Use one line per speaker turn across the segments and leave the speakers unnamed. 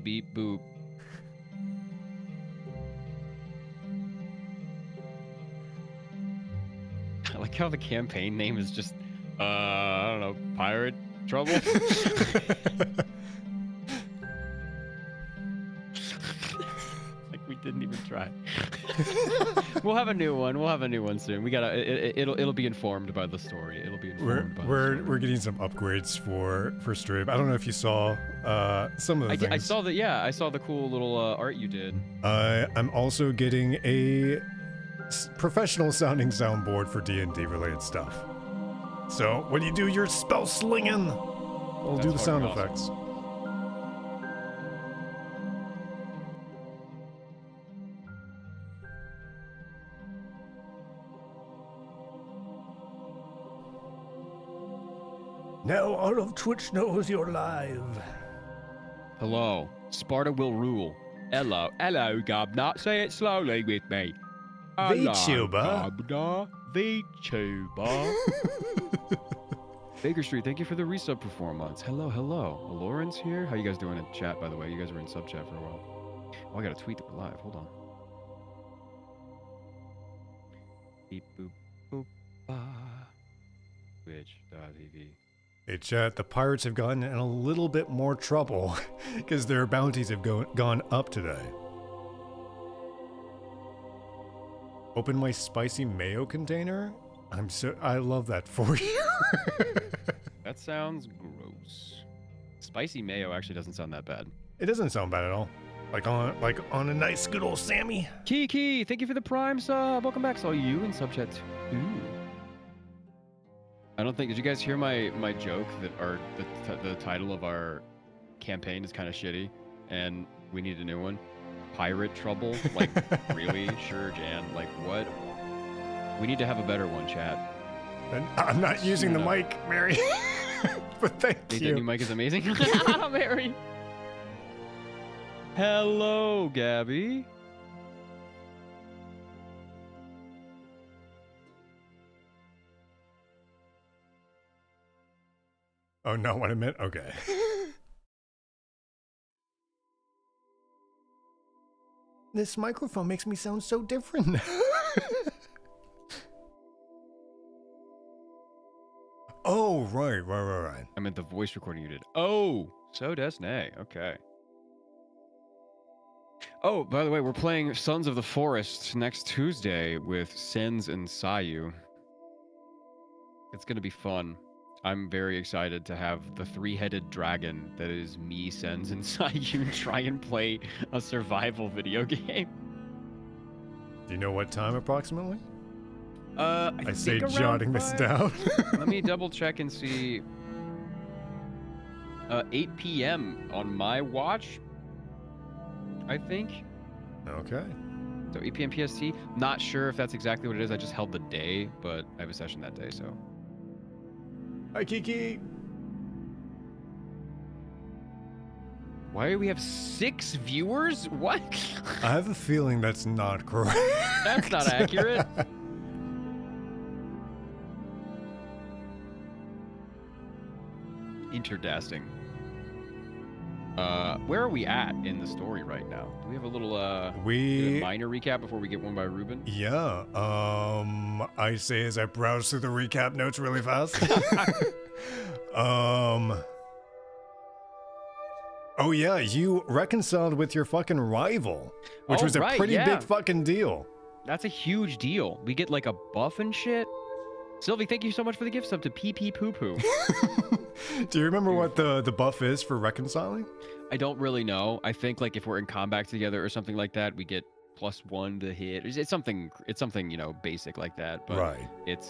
beep boop. I like how the campaign name is just, I don't know, Pirate Trouble? Like we didn't even try. We'll have a new one. We'll have a new one soon. We gotta. It'll be informed by the story. It'll be informed by the story.
We're getting some upgrades for Strib. I don't know if you saw some of the things.
I saw that. Yeah, I saw the cool little art you did.
I'm also getting a professional sounding soundboard for D&D related stuff. So when you do your spell slinging, I'll do the sound effects. Now all of Twitch knows you're live.
Hello, Sparta will rule. Hello, Gobnut. Say it slowly with me.
VTuber.
Gobnut. VTuber. Baker Street, thank you for the resub for 4 months. Hello. Lauren's here. How you guys doing in chat, by the way? You guys were in sub chat for a while. Oh, I got a tweet that we're live. Hold on. Beep boop boop ba. Twitch.tv.
Hey chat, the pirates have gotten in a little bit more trouble because their bounties have gone up today. Open my spicy mayo container? I love that for you.
That sounds gross. Spicy mayo actually doesn't sound that bad.
It doesn't sound bad at all. Like on a nice good old Sammy.
Kiki, thank you for the Prime sub. Welcome back. Saw you in sub chat too. I don't think, did you guys hear my joke that the title of our campaign is kind of shitty and we need a new one? Pirate Trouble? Like, really? Sure, Jan. Like, what? We need to have a better one, chat.
I'm not using the mic, Mary. But thank you.
That new mic is amazing. Mary. Hello, Gabby.
Oh, not what I meant? Okay. This microphone makes me sound so different. Oh, right.
I meant the voice recording you did. Oh, so des nay. Okay. Oh, by the way, we're playing Sons of the Forest next Tuesday with Sens and Sayu. It's going to be fun. I'm very excited to have the three-headed dragon that is me, Sens, and Sayu try and play a survival video game.
Do you know what time approximately?
I
say
think
jotting this down.
Let me double check and see. 8 p.m. on my watch, I think.
Okay.
So 8 p.m. PST. Not sure if that's exactly what it is. I just held the day, but I have a session that day, so.
Hi, Kiki.
Why do we have 6 viewers? What?
I have a feeling that's not correct.
That's not accurate. Interdasting. Where are we at in the story right now? Do we have a little minor recap before we get one by Ruben?
Yeah. I say as I browse through the recap notes really fast. Oh yeah, you reconciled with your fucking rival, which was a pretty big fucking deal.
That's a huge deal. We get like a buff and shit. Sylvie, thank you so much for the gift sub to PP Poo Poo.
Do you remember what the buff is for reconciling?
I don't really know. I think like if we're in combat together or something like that, we get +1 to hit. It's something you know, basic like that. But
right.
It's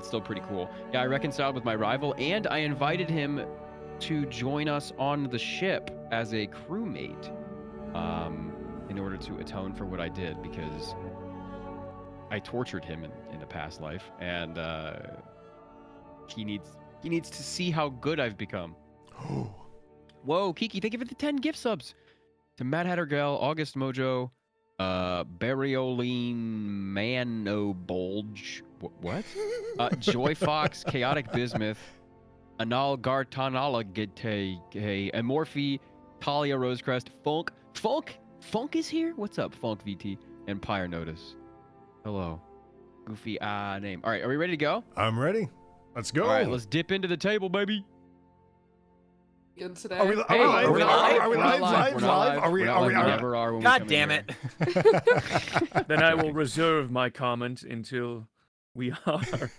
still pretty cool. Yeah, I reconciled with my rival and I invited him to join us on the ship as a crewmate, in order to atone for what I did, because I tortured him in a past life, and he needs to see how good I've become. Whoa, Kiki, thank you for the 10 gift subs. To Mad Hatter Gal, August Mojo, Barrioline Mano Bulge, what? Joy Fox, Chaotic Bismuth, Anal Gartanala Gite, Amorphy, Talia Rosecrest, Funk is here. What's up, Funk VT and Pyre Notice? Hello, goofy name. All right, are we ready to go?
I'm ready. Let's go.
All right, let's dip into the table, baby.
Good today.
Are we live? Are we live? Are we?
Never are. When
God
we come
damn
in
it.
Then I will reserve my comment until we are.
Good,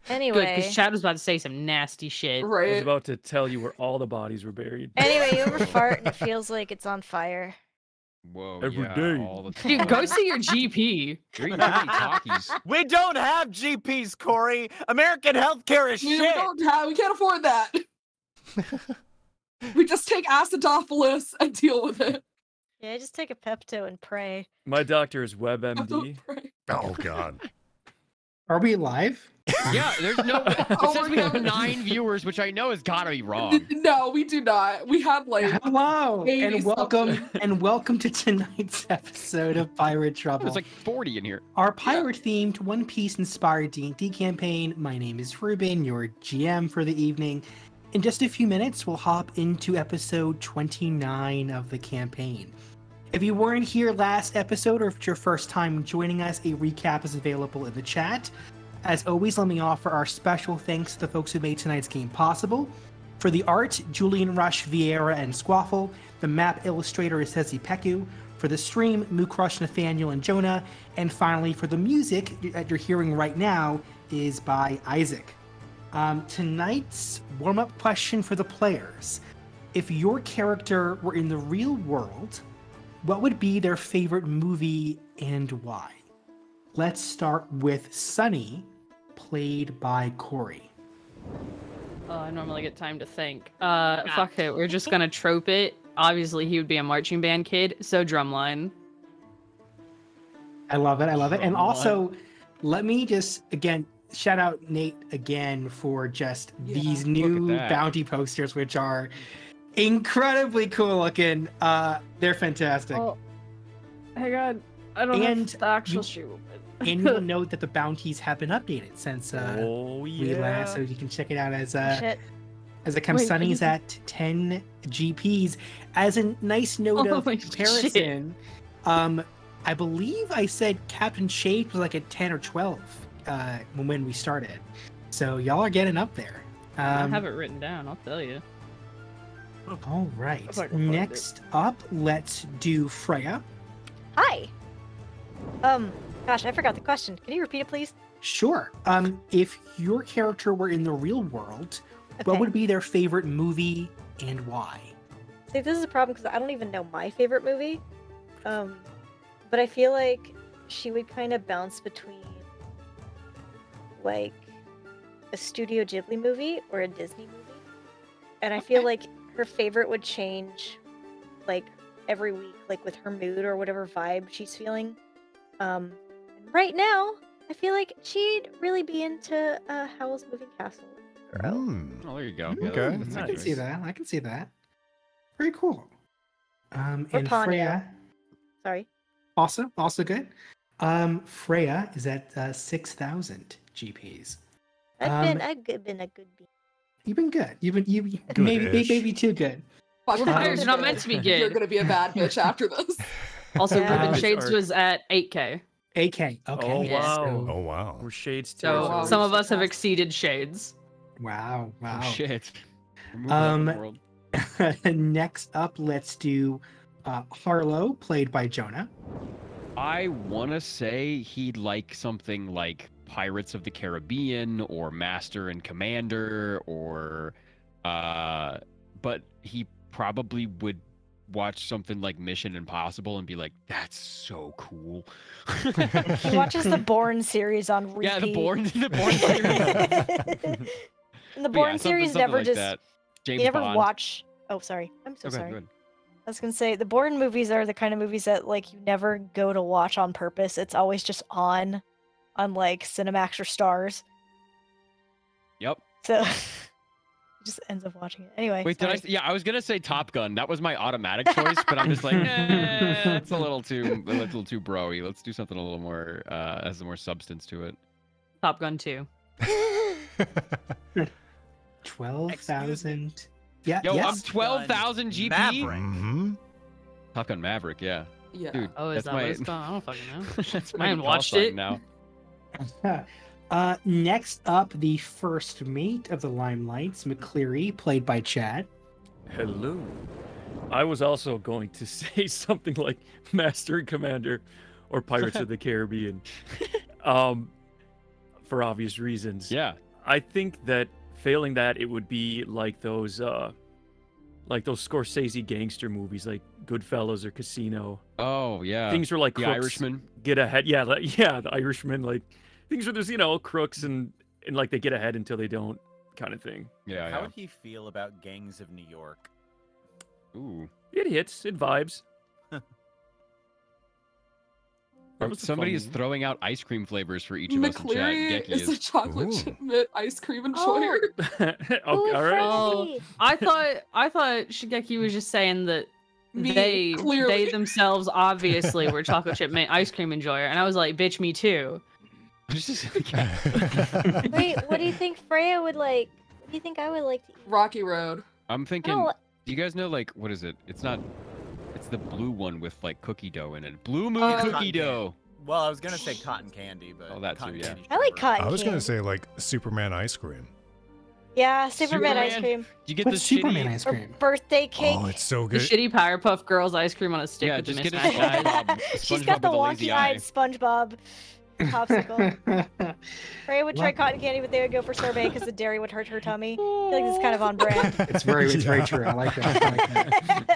Anyway,
because Chad was about to say some nasty shit.
I was
Right.
about to tell you where all the bodies were buried.
anyway, you ever fart and it feels like it's on fire?
Whoa,
Every
yeah,
day.
all the time.
Dude, go see your GP.
You're eating too many Takis.
We don't have GPs, Corey. American healthcare is
We
shit.
we can't afford that. We just take acidophilus and deal with it.
Yeah, just take a Pepto and pray.
My doctor is WebMD.
Pray.
Oh God.
Are we live?
Yeah, there's no. It
Oh
says
my
we have
God.
9 viewers, which I know has gotta be wrong.
No, we do not. We had like
Hello
maybe
and welcome
something.
and welcome to tonight's episode of Pirate Trouble.
There's like 40 in here.
Our pirate-themed One Piece-inspired D&D campaign. My name is Ruben, your GM for the evening. In just a few minutes, we'll hop into episode 29 of the campaign. If you weren't here last episode, or if it's your first time joining us, a recap is available in the chat. As always, let me offer our special thanks to the folks who made tonight's game possible. For the art, Julian Rush, Vieira, and Squaffle. The map illustrator is Sezi Peku. For the stream, Moocrush, Nathaniel, and Jonah. And finally, for the music that you're hearing right now is by Isaac. Tonight's warm-up question for the players. If your character were in the real world, what would be their favorite movie and why? Let's start with Sunny, played by Corey.
Oh, I normally get time to think. Fuck it. We're just gonna trope it. Obviously, he would be a marching band kid, so drumline.
I love it. I love it. And also, let me just, again, shout out Nate again for just these new
that.
bounty posters, which are incredibly cool looking. They're fantastic.
Oh, hang on. I don't
And
have the actual
you-
shoe.
And you'll note that the bounties have been updated since
Oh
we last, so
yeah.
you can check it out as
Shit.
it comes.
Wait,
Sunny's at 10 GPs. As a nice note of
Holy
comparison, I believe I said Captain Shade was like at 10 or 12 when we started. So y'all are getting up there.
I have it written down. I'll tell you.
All right.
If I can find it.
Next up, let's do Freya.
Hi. Gosh, I forgot the question. Can you repeat it, please?
Sure. If your character were in the real world, what
Okay.
would be their favorite movie and why?
See, this is a problem because I don't even know my favorite movie. But I feel like she would kind of bounce between like a Studio Ghibli movie or a Disney movie. And I feel like her favorite would change like every week, like with her mood or whatever vibe she's feeling. And right now, I feel like she'd really be into Howl's Moving Castle.
Oh, there you go. Yeah,
Okay.
that's a
I
good
can see
choice.
that. I can see that. Very cool. And
Ponyo.
Freya,
Sorry.
also good. Freya is at 6,000 GPs.
I've been a good bee.
You've been good. You've maybe
Good-ish.
maybe too good.
Fuck,
Vampires
you're
are not
good.
meant to be
You're
good.
gonna be a bad bitch after this.
Also,
Yeah.
Ruben Shades
Art.
was at 8K.
AK. Okay.
Oh
Yeah.
wow.
Oh wow.
We're shades too.
So
wow.
some of us have
Fantastic.
exceeded Shades.
Wow. Wow.
Oh, shit. We're moving up in the world.
Next up, let's do Harlow, played by Jonah.
I want to say he'd like something like Pirates of the Caribbean or Master and Commander or but he probably would watch something like Mission Impossible and be like, that's so cool.
He watches the Bourne series on repeat.
Yeah, the Bourne series.
And the
But
Bourne
yeah,
series
something
never
like
just.
that. James
You never
Bond.
watch. Oh, sorry. I'm so
Okay,
sorry.
good.
I was gonna say the Bourne movies are the kind of movies that like you never go to watch on purpose. It's always just on like Cinemax or Stars.
Yep.
So he just ends up watching it anyway.
Wait, did I?
sorry.
Yeah, I was gonna say Top Gun. That was my automatic choice, but I'm just like, it's a little too bro-y. Let's do something a little more, has more substance to it.
Top Gun 2.
12,000 Yeah.
Yo, I'm
yes.
12,000 GP.
Maverick.
Mm-hmm.
Top Gun Maverick, yeah.
Yeah.
Dude,
Oh, is
that's
that
my
what it's called? I don't fucking know.
that's
I
my
haven't
call
watched
sign
it.
now.
Next up, the first mate of the Limelights, McCleary, played by Chad.
Hello. I was also going to say something like Master and Commander or Pirates of the Caribbean. For obvious reasons.
Yeah.
I think that failing that, it would be like those Scorsese gangster movies like Goodfellas or Casino.
Oh, yeah.
Things where like
The
crooks
Irishman.
get ahead. Yeah, the Irishman, like things where there's, crooks and like they get ahead until they don't, kind of thing.
Yeah,
How
yeah.
would he feel about Gangs of New York?
Ooh.
It hits, it vibes. That was a
Somebody
fun
is
one.
throwing out ice cream flavors for each of us in chat.
McCleary
Geki
is a chocolate
Ooh.
chip mint ice cream enjoyer.
Okay,
Ooh,
all right.
Oh,
Frenzy.
I thought Shigeki was just saying that
Me,
they
clearly.
themselves obviously were chocolate chip mint ice cream enjoyer, and I was like, bitch, me too.
Wait, what do you think Freya would like? What do you think I would like to eat?
Rocky Road.
I'm
I
thinking,
don't,
do you guys know, like, what is it? It's the blue one with, like, cookie dough in it. Blue Moon
Oh.
cookie
Cotton
dough.
Well, I was gonna say cotton candy, but
Oh, that too,
cotton
yeah.
candy's
I like
cheaper.
cotton
I was gonna
candy.
say like Superman ice cream.
Yeah, Superman ice
Superman?
cream.
Do you get
What's
the
Superman
shitty...
ice
Or
cream?
birthday cake.
Oh, it's so
The
good.
shitty Powerpuff Girls ice cream on a stick
Yeah,
with the
just get a
mismatched eyes.
SpongeBob.
She's
SpongeBob
got the
with a lazy eye.
wonky-eyed SpongeBob popsicle. Freya would try
What?
cotton candy, but they would go for sorbet because the dairy would hurt her tummy. I feel like this is kind of on brand.
It's very
Yeah.
true. I like that. I like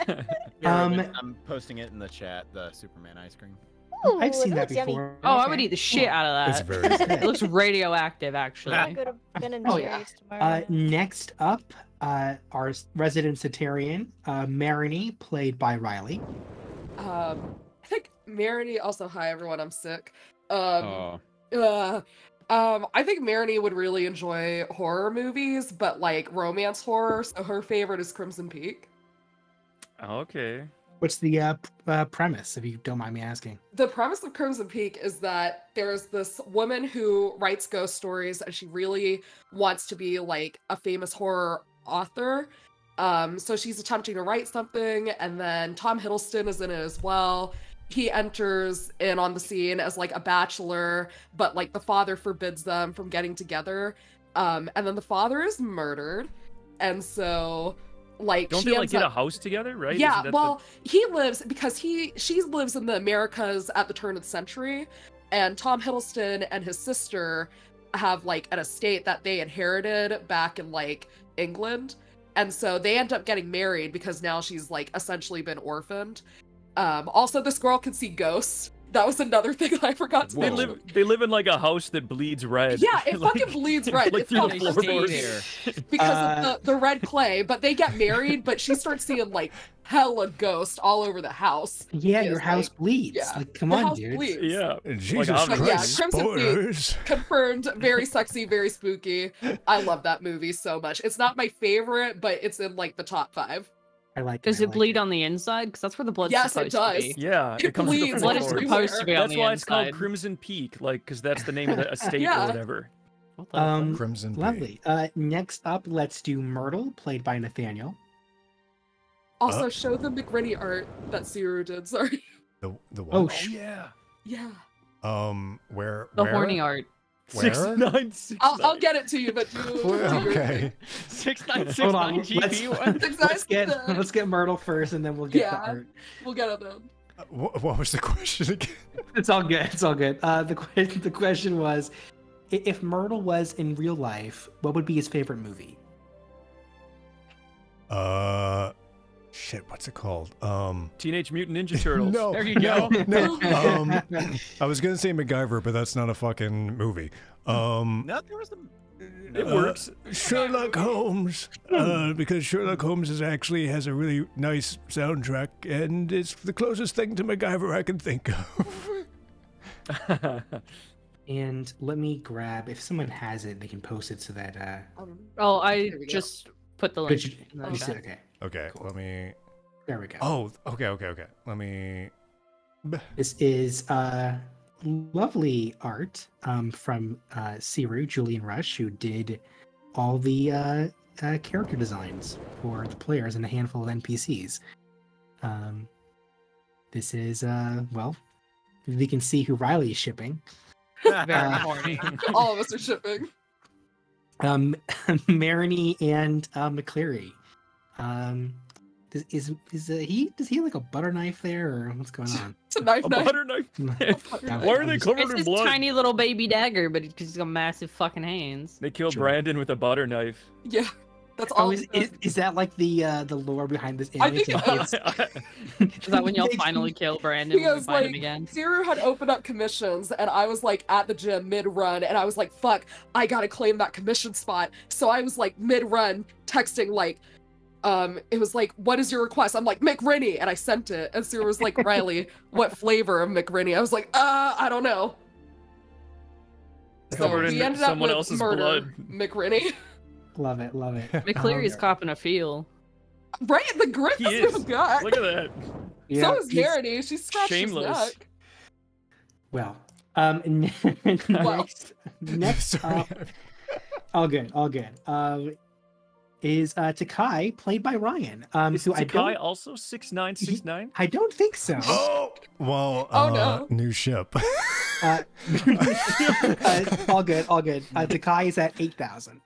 that.
Yeah,
Um,
Ruben, I'm posting it in the chat. The Superman ice cream.
Ooh,
I've seen that
looks yummy.
before.
Oh, I
Okay.
would eat the shit out of
It's
that.
very good.
It looks radioactive, actually.
I'll go to Ben and
Oh,
Jerry's
yeah.
tomorrow.
Next up, our resident Satarian, Marini, played by Riley.
I think Marini. Also, hi everyone. I'm sick.
Oh.
I think Marini would really enjoy horror movies, but like romance horror. So her favorite is Crimson Peak.
Okay.
What's the premise, if you don't mind me asking?
The premise of Crimson Peak is that there's this woman who writes ghost stories and she really wants to be like a famous horror author. So she's attempting to write something, and then Tom Hiddleston is in it as well. He enters in on the scene as like a bachelor, but like the father forbids them from getting together. And then the father is murdered. And so like
Don't
she
they like
ends
get a
up-
house together, right?
Yeah,
Isn't that
well, he lives because she lives in the Americas at the turn of the century, and Tom Hiddleston and his sister have like an estate that they inherited back in like England, and so they end up getting married because now she's like essentially been orphaned. Also, this girl can see ghosts. That was another thing I forgot to
they
mention.
they live in like a house that bleeds red.
Yeah, it
Like-
fucking bleeds red.
like
It's
through
called
the
They
Crimson
stay
floorboards.
Peak
there.
because of the red clay, but they get married, but she starts seeing like hella ghosts all over the house.
Yeah,
Is,
your house
like-
bleeds.
yeah,
Like, come
The
on,
house
dude.
bleeds.
Yeah.
Jesus
obviously.
Yeah,
Christ,
Crimson Peak.
spoilers.
Confirmed, very sexy, very spooky. I love that movie so much. It's not my favorite, but it's in like the top 5.
I like.
Does
I
it
like
bleed on the inside? Because that's where the blood's
Yes, it
supposed to
does.
be.
Yeah.
It
comes with the
bleeds
Blood is
floorboards.
everywhere.
supposed to be on
That's
the
why it's
inside.
called Crimson Peak, like, because that's the name of the estate
Yeah.
or whatever.
What the fuck?
Crimson Peak.
Lovely. Next up, let's do Myrtle, played by Nathaniel.
Also, show the McReady art that Siru did. Sorry.
The what?
Oh,
yeah.
Yeah.
Where?
The
where?
horny art.
Where?
6'9",
I'll get it to you, but do
Where?
your
Okay.
6969
Hold on,
GP.
thing.
let's get Myrtle first, and then we'll get the
Yeah.
art.
We'll get it then.
What was the question again?
It's all good. It's all good. The question was, if Myrtle was in real life, what would be his favorite movie?
Shit, what's it called?
Teenage Mutant Ninja Turtles.
No,
There you go.
No, I was gonna say MacGyver, but that's not a fucking movie.
No, there was a.
It works.
Sherlock Holmes, because Sherlock Holmes has a really nice soundtrack, and it's the closest thing to MacGyver I can think of.
And let me grab, if someone has it, they can post it so that
Oh, I
There we go.
just put the
Could
link.
you-
in the
you
chat.
see- okay,
Okay,
Cool.
let me.
there we go.
Oh, okay. Let me.
This is lovely art from Siru, Julian Rush, who did all the character designs for the players and a handful of NPCs. This is well, we can see who Riley is shipping.
Very horny.
All of us are shipping.
Marini and McCleary. Does he have like a butter knife there, or what's going on?
It's a knife.
A butter knife. Why are they covered
It's
in
his
blood?
tiny little baby dagger, but he's got massive fucking hands.
They killed
Sure.
Brandon with a butter knife.
Yeah, that's
Oh,
all.
is that like the lore behind this
I
image?
think
It's-
Is that when y'all
They-
finally kill Brandon when we
Because,
find him
like,
again?
Zero had opened up commissions, and I was like at the gym mid-run, and I was like, "Fuck, I gotta claim that commission spot." So I was like mid-run texting like, it was like, "What is your request?" I'm like, "McRinny," and I sent it, and Zero was like, "Riley, what flavor of McRinny?" I was like, "I don't know." So
Covered
we
in
ended up
someone
with
else's
murder
blood.
McRinny.
Love it.
McCleary's copping a feel.
Right, the grip
He
is
is.
gut.
Look at that.
Yeah,
So is
he's-
Marini. She scratched
shameless.
his neck.
Well,
Well.
next
Sorry.
up, all good. Is Takai, played by Ryan?
Is
Who
Takai also 6'9", 6'9"?
I don't think so.
Oh, well,
Oh, no.
new ship.
All good. Takai is at 8,000.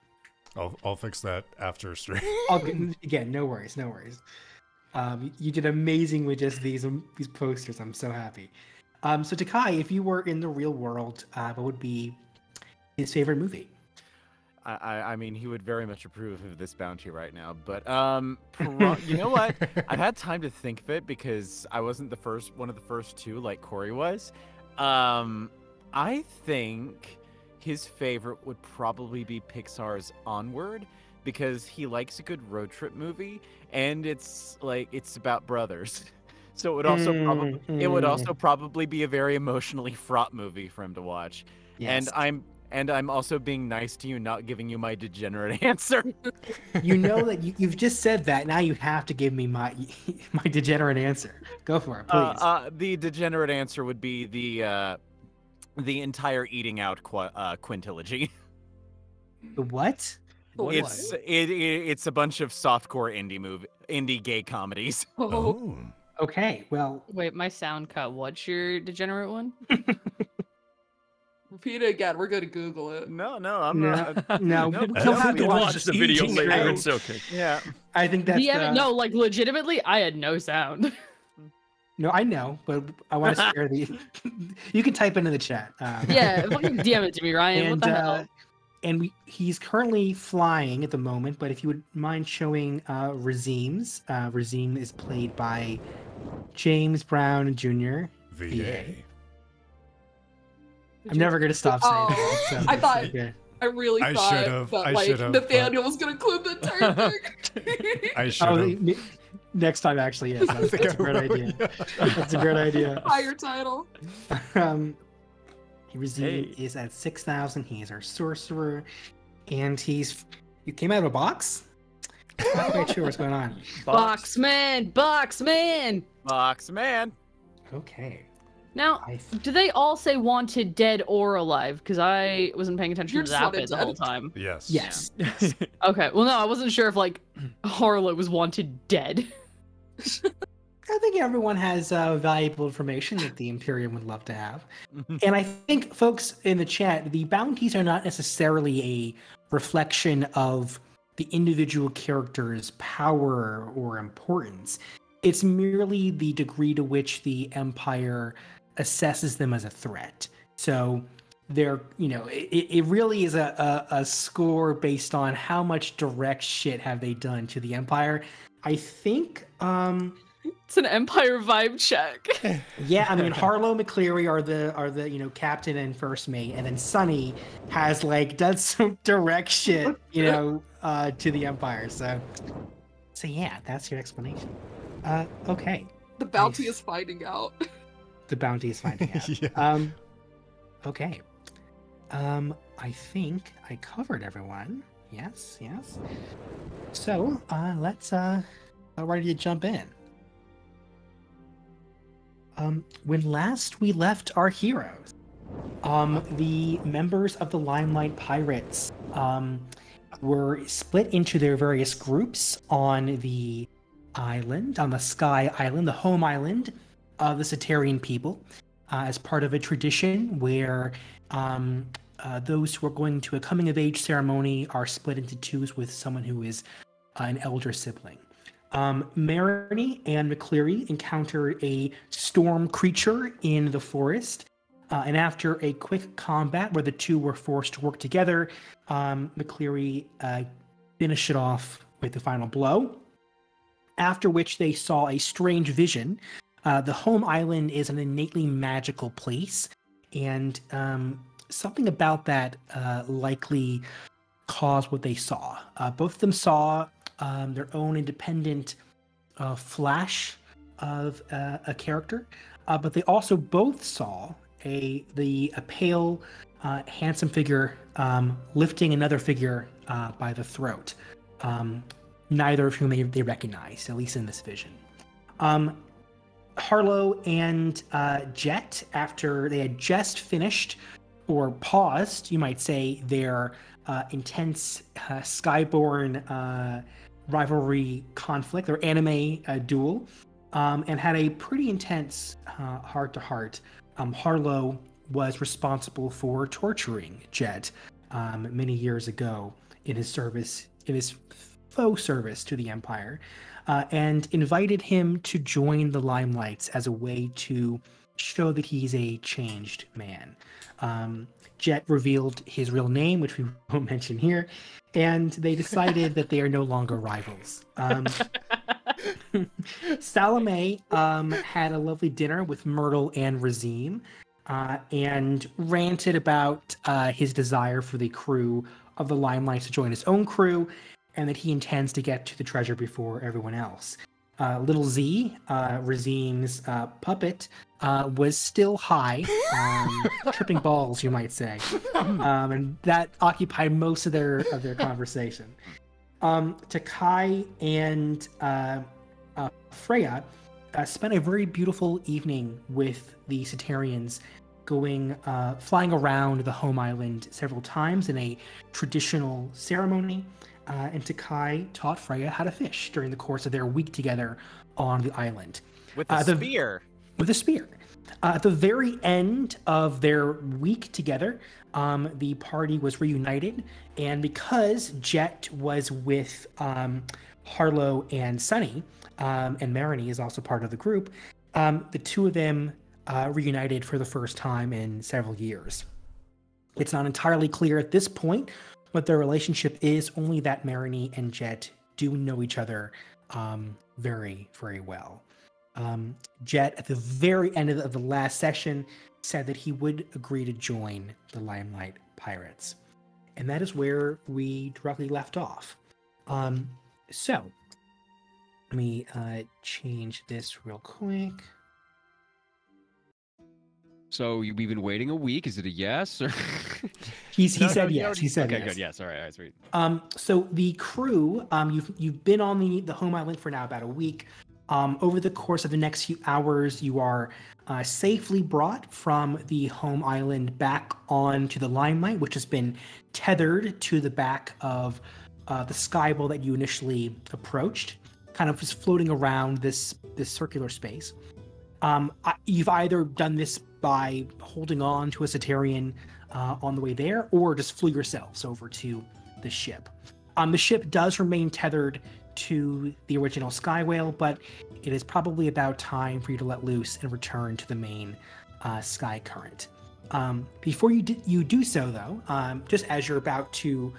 I'll fix that after stream.
All good. Again, no worries. You did amazing with just these posters. I'm so happy. So Takai, if you were in the real world, what would be his favorite movie?
I mean, he would very much approve of this bounty right now. But you know what? I've had time to think of it because I wasn't one of the first two, like Corey was. I think his favorite would probably be Pixar's Onward because he likes a good road trip movie, and it's about brothers. So it would also probably be a very emotionally fraught movie for him to watch.
Yes.
And I'm also being nice to you, not giving you my degenerate answer.
You know that you've just said that. Now you have to give me my degenerate answer. Go for it, please.
The degenerate answer would be the entire Eating Out quintilogy.
The what?
It's a bunch of softcore indie gay comedies.
Oh.
Okay, well,
Wait, my sound cut. What's your degenerate one?
Repeat it again. We're gonna Google it.
No, I'm
no,
not.
no.
No,
He'll
I
have to
can
watch
watch
this
the video
eating
later.
show.
It's okay.
Yeah.
I think that's
No, like legitimately, I had no sound.
No, I know, but I want to share the. You can type into the chat.
Yeah, fucking DM it to me, Ryan. What the hell?
And he's currently flying at the moment, but if you would mind showing Razims. Razim is played by James Brown Jr.
VA.
I'm never going to stop saying that. So
I thought-
okay.
I really
I
thought
should've,
that
I
like
should've, but-
Nathaniel was gonna include the entire thing.
I should
Oh,
have.
next time, actually, yes. That's a great idea. That's a great idea.
Higher title.
Razim is at 6,000. He is our sorcerer, and you came out of a box. Not quite sure what's going on.
Boxman!
Boxman.
Okay.
Now, do they all say wanted dead or alive? Because I wasn't paying attention
You're
to
just
that
wanted
bit the
dead.
whole time.
Yes.
Yes.
Okay, well, no, I wasn't sure if, like, Harlow was wanted dead.
I think everyone has valuable information that the Imperium would love to have. And I think, folks in the chat, the bounties are not necessarily a reflection of the individual character's power or importance. It's merely the degree to which the Empire assesses them as a threat. So they're, it really is a score based on how much direct shit have they done to the Empire. I think,
It's an Empire vibe check.
yeah, I mean Harlow, McCleary are the captain and first mate, and then Sunny has done some direct shit, to the Empire. So yeah, that's your explanation. Okay.
The bounty is finding out.
The bounty is finding out.
Yeah.
Okay. I think I covered everyone. Yes. So let's ready to jump in. When last we left our heroes, the members of the Limelight Pirates were split into their various groups on the island, on the Sky Island, the home island of the Cetarian people, as part of a tradition where those who are going to a coming of age ceremony are split into twos with someone who is an elder sibling. Marini and McCleary encountered a storm creature in the forest, and after a quick combat where the two were forced to work together, McCleary finished it off with the final blow, after which they saw a strange vision. The home island is an innately magical place, and something about that likely caused what they saw. Both of them saw their own independent flash of a character, but they also both saw a pale, handsome figure lifting another figure by the throat. Neither of whom they recognized, at least in this vision. Harlow and Jet, after they had just finished, or paused, you might say, their intense Skyborn rivalry conflict, or anime duel, and had a pretty intense heart-to-heart. Harlow was responsible for torturing Jet many years ago in his faux service to the Empire, and invited him to join the Limelights as a way to show that he's a changed man. Jet revealed his real name, which we won't mention here, and they decided that they are no longer rivals. Salome had a lovely dinner with Myrtle and Razim, and ranted about his desire for the crew of the Limelights to join his own crew, and that he intends to get to the treasure before everyone else. Little Z, Razim's puppet, was still high, tripping balls, you might say, and that occupied most of their conversation. Takai and Freya spent a very beautiful evening with the Cetarians, flying around the home island several times in a traditional ceremony. And Takai taught Freya how to fish during the course of their week together on the island.
With a spear.
With a spear. At the very end of their week together, the party was reunited, and because Jet was with Harlow and Sunny, and Marini is also part of the group, the two of them reunited for the first time in several years. It's not entirely clear at this point what their relationship is, only that Marini and Jet do know each other very, very well. Jet, at the very end of the last session, said that he would agree to join the Limelight Pirates. And that is where we directly left off. So, let me change this real quick.
So we've been waiting a week. Is it a yes? Or...
He said yes. He said
okay,
yes.
Good. Yes. All right. Sweet.
So the crew, you've been on the home island for now about a week. Over the course of the next few hours, you are safely brought from the home island back onto the Limelight, which has been tethered to the back of the Skybowl that you initially approached, kind of just floating around this circular space. You've either done this by holding on to a Cetarian on the way there, or just flew yourselves over to the ship. The ship does remain tethered to the original Sky Whale, but it is probably about time for you to let loose and return to the main Sky Current. Before you do so, though, just as you're about to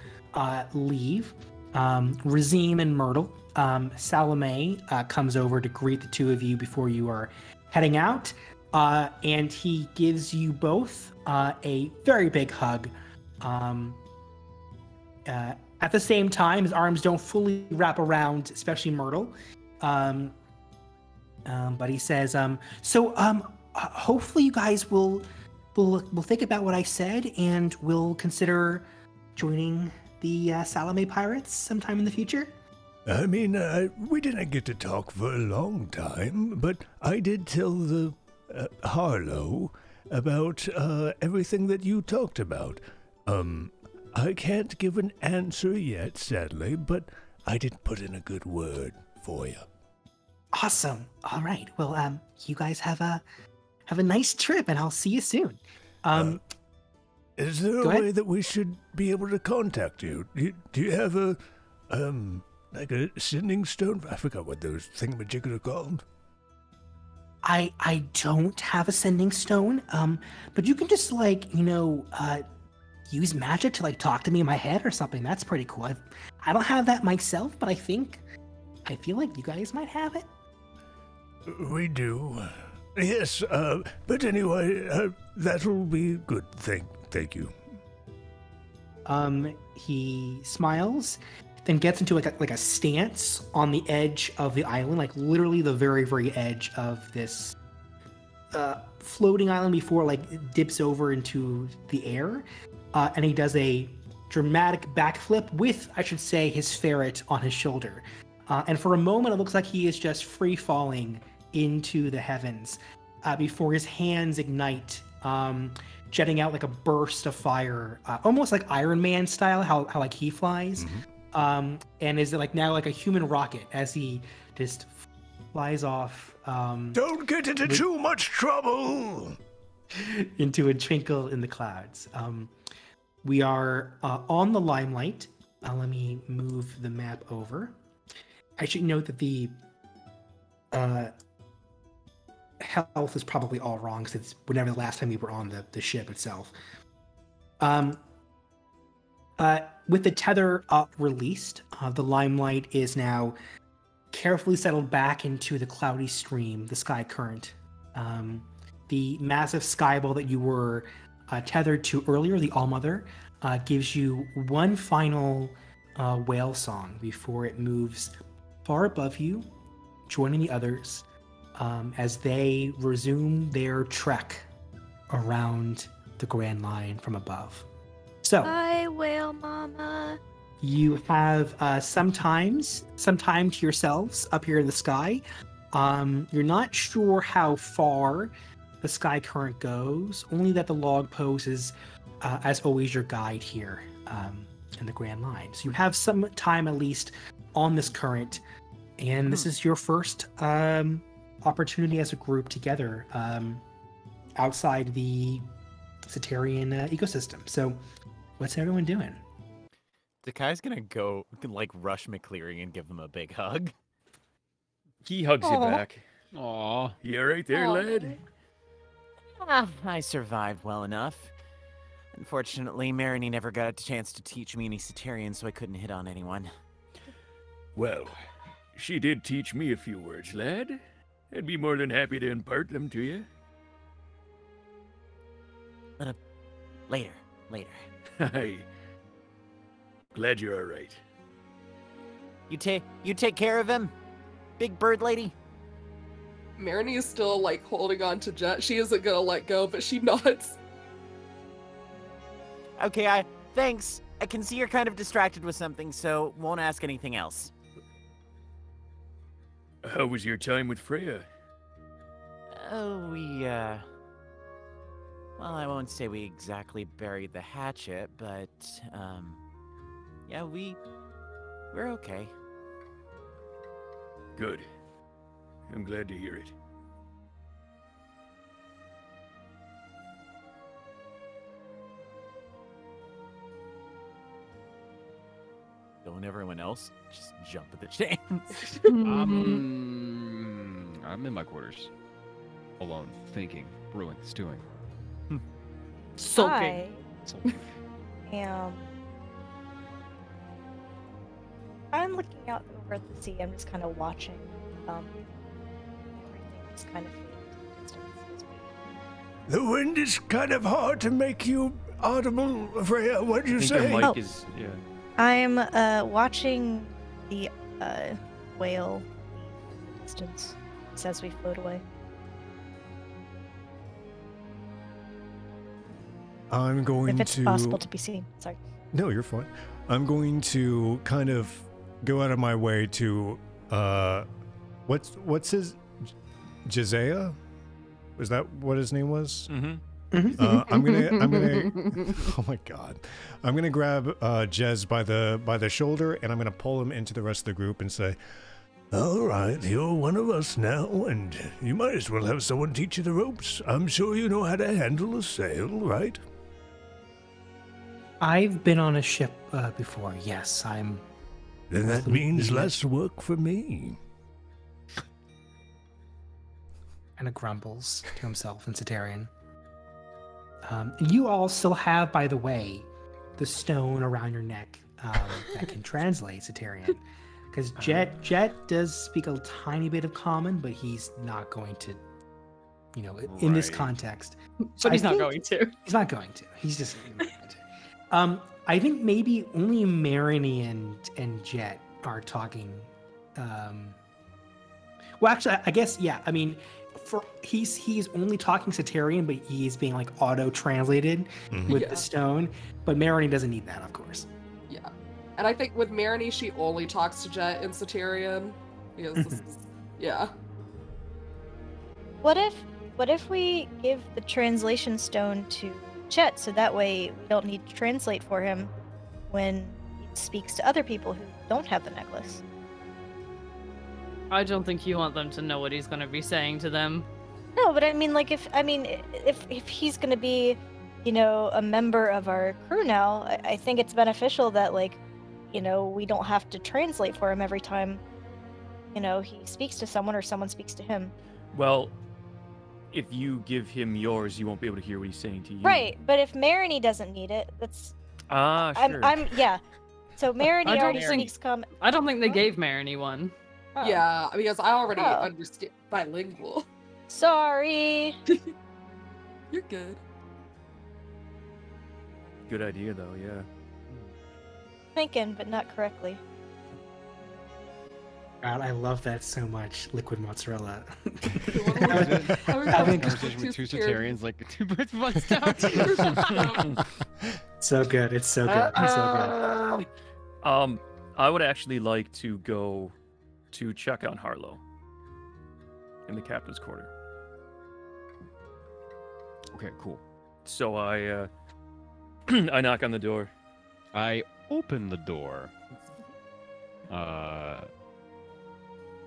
leave, Razim and Myrtle, Salome comes over to greet the two of you before you are heading out, and he gives you both a very big hug. At the same time, his arms don't fully wrap around, especially Myrtle. But he says, hopefully you guys will think about what I said and will consider joining the Salome Pirates sometime in the future.
I mean, we didn't get to talk for a long time, but I did tell the Harlow about everything that you talked about.
I can't give an answer yet, sadly, but I did put in a good word for you.
Awesome. All right. Well, you guys have a nice trip, and I'll see you soon.
Is there a way that we should be able to contact you? Do you have a like a sending stone? I forgot what those thingamajiggers are called.
I don't have a sending stone, but you can just use magic to talk to me in my head or something. That's pretty cool. I don't have that myself, but I feel like you guys might have it.
We do. Yes, but anyway, that'll be good. Thank you.
He smiles, then gets into like a stance on the edge of the island, like literally the very, very edge of this floating island before it dips over into the air. And he does a dramatic backflip with, I should say, his ferret on his shoulder. And for a moment, it looks like he is just free falling into the heavens before his hands ignite, jetting out like a burst of fire, almost like Iron Man style, how he flies. And is now like a human rocket as he just flies off.
Don't get into too much trouble!
Into a twinkle in the clouds. We are on the Limelight. Let me move the map over. I should note that the health is probably all wrong because it's whenever the last time we were on the ship itself. With the tether released, the Limelight is now carefully settled back into the cloudy stream, the sky current. The massive skyball that you were tethered to earlier, the Allmother, gives you one final whale song before it moves far above you, joining the others as they resume their trek around the Grand Line from above. So,
hi, whale mama.
You have some time to yourselves up here in the sky. You're not sure how far the sky current goes, only that the log poses, as always, your guide here in the Grand Line. So you have some time at least on this current, and this is your first opportunity as a group together outside the Cetarian ecosystem. So what's everyone doing?
Dekai's gonna go rush McCleary and give him a big hug.
He hugs you back.
Aw.
You all right there, lad?
I survived well enough. Unfortunately, Marini never got a chance to teach me any Cetarian, so I couldn't hit on anyone.
Well, she did teach me a few words, lad. I'd be more than happy to impart them to you.
Later.
Hi. Glad you're all right.
You take care of him, big bird lady.
Marini is still holding on to Jet. She isn't gonna let go, but she nods.
Okay, thanks. I can see you're kind of distracted with something, so won't ask anything else.
How was your time with Freya?
Oh, well, I won't say we exactly buried the hatchet, but, yeah, we're okay.
Good. I'm glad to hear it.
Don't everyone else just jump at the chance?
I'm in my quarters. Alone. Thinking. Brewing. Stewing.
Sulking.
I'm looking out over at the sea. I'm just kind of watching. Everything just kind of fade into the distance as we...
The wind is kind of hard to make you audible, Freya. What'd you
I think
say?
your mic is, yeah.
I'm watching the whale leave in the distance just as we float away.
I'm going
If it's
to...
possible to be seen. Sorry.
No, you're fine. I'm going to kind of go out of my way to, what's his... Jizea? Was that what his name was?
Mm-hmm.
I'm gonna. Oh my god! I'm gonna grab Jez by the shoulder, and I'm gonna pull him into the rest of the group and say,
All right, you're one of us now, and you might as well have someone teach you the ropes. I'm sure you know how to handle a sail, right?
I've been on a ship before. Yes, I'm.
Then that means less work for me.
Kind of grumbles to himself in Cetarian. You all still have, by the way, the stone around your neck that can translate Cetarian. Because Jet does speak a tiny bit of common, but he's not going to, in this context.
But he's not going to.
He's not going to. He's just not going to. I think maybe only Marini and Jet are talking. Well, actually, I guess, yeah. I mean, he's only talking Cetarian, but he's being like auto-translated with the stone. But Marini doesn't need that, of course.
Yeah. And I think with Marini, she only talks to Jet in Cetarian. Because yeah.
What if we give the translation stone to Jet, so that way we don't need to translate for him when he speaks to other people who don't have the necklace?
I don't think you want them to know what he's going to be saying to them.
No, but I mean, like, if he's going to be, a member of our crew now, I think it's beneficial that, like, we don't have to translate for him every time, he speaks to someone or someone speaks to him.
Well, if you give him yours, you won't be able to hear what he's saying to you.
Right, but if Marini doesn't need it, that's...
sure.
Yeah. So Marini already speaks common.
I don't think they gave Marini one.
Oh.
Yeah, because I already understand bilingual.
Sorry.
You're good.
Good idea, though, yeah.
Thinking, but not correctly.
God, I love that so much. Liquid mozzarella.
Having a conversation with two Cetarians, like 2 birds, 1 stone.
So good. It's so good. It's so good.
I would actually like to go to check on Harlow in the captain's quarter.
Okay, cool.
So I I knock on the door.
I open the door.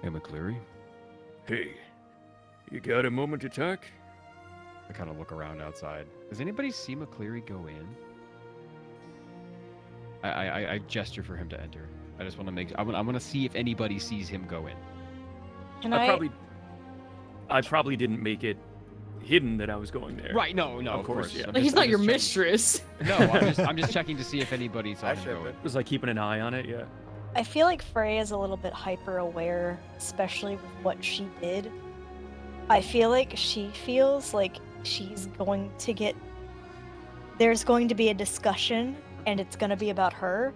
Hey, McCleary.
Hey, you got a moment to talk?
I kind of look around outside. Does anybody see McCleary go in? I gesture for him to enter. I just want to make. I want to see if anybody sees him go in.
I probably didn't make it hidden that I was going there.
Right? No, of course.
Yeah.
He's not your mistress.
No, I'm just checking to see if anybody saw him go in.
Was like keeping an eye on it, yeah.
I feel like Frey is a little bit hyper aware, especially with what she did. I feel like she feels like she's going to get. There's going to be a discussion, and it's going to be about her.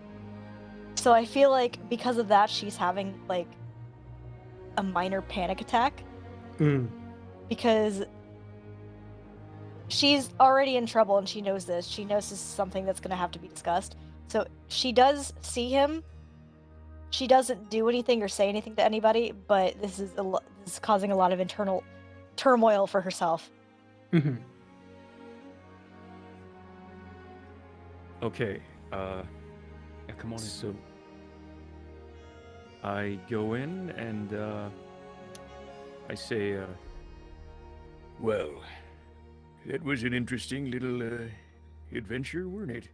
So I feel like because of that, she's having like a minor panic attack. Because she's already in trouble and she knows this. She knows this is something that's going to have to be discussed. So she does see him. She doesn't do anything or say anything to anybody, but this is causing a lot of internal turmoil for herself.
Okay.
Yeah, come on in.
So I go in and I say, well, that was an interesting little adventure, weren't it?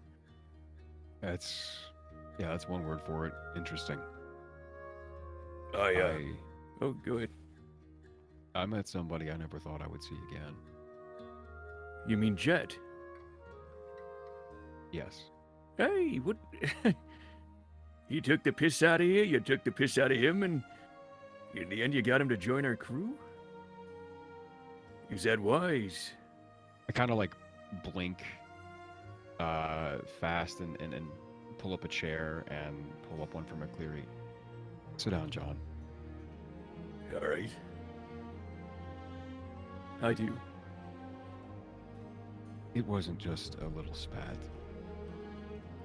That's one word for it. Interesting.
Oh, go ahead.
I met somebody I never thought I would see again.
You mean Jet?
Yes.
Hey, what? He took the piss out of you, you took the piss out of him, and in the end you got him to join our crew? Is that wise?
I kind of like blink fast and pull up a chair and pull up one for McCleary. Sit down, John.
All right. I do.
It wasn't just a little spat.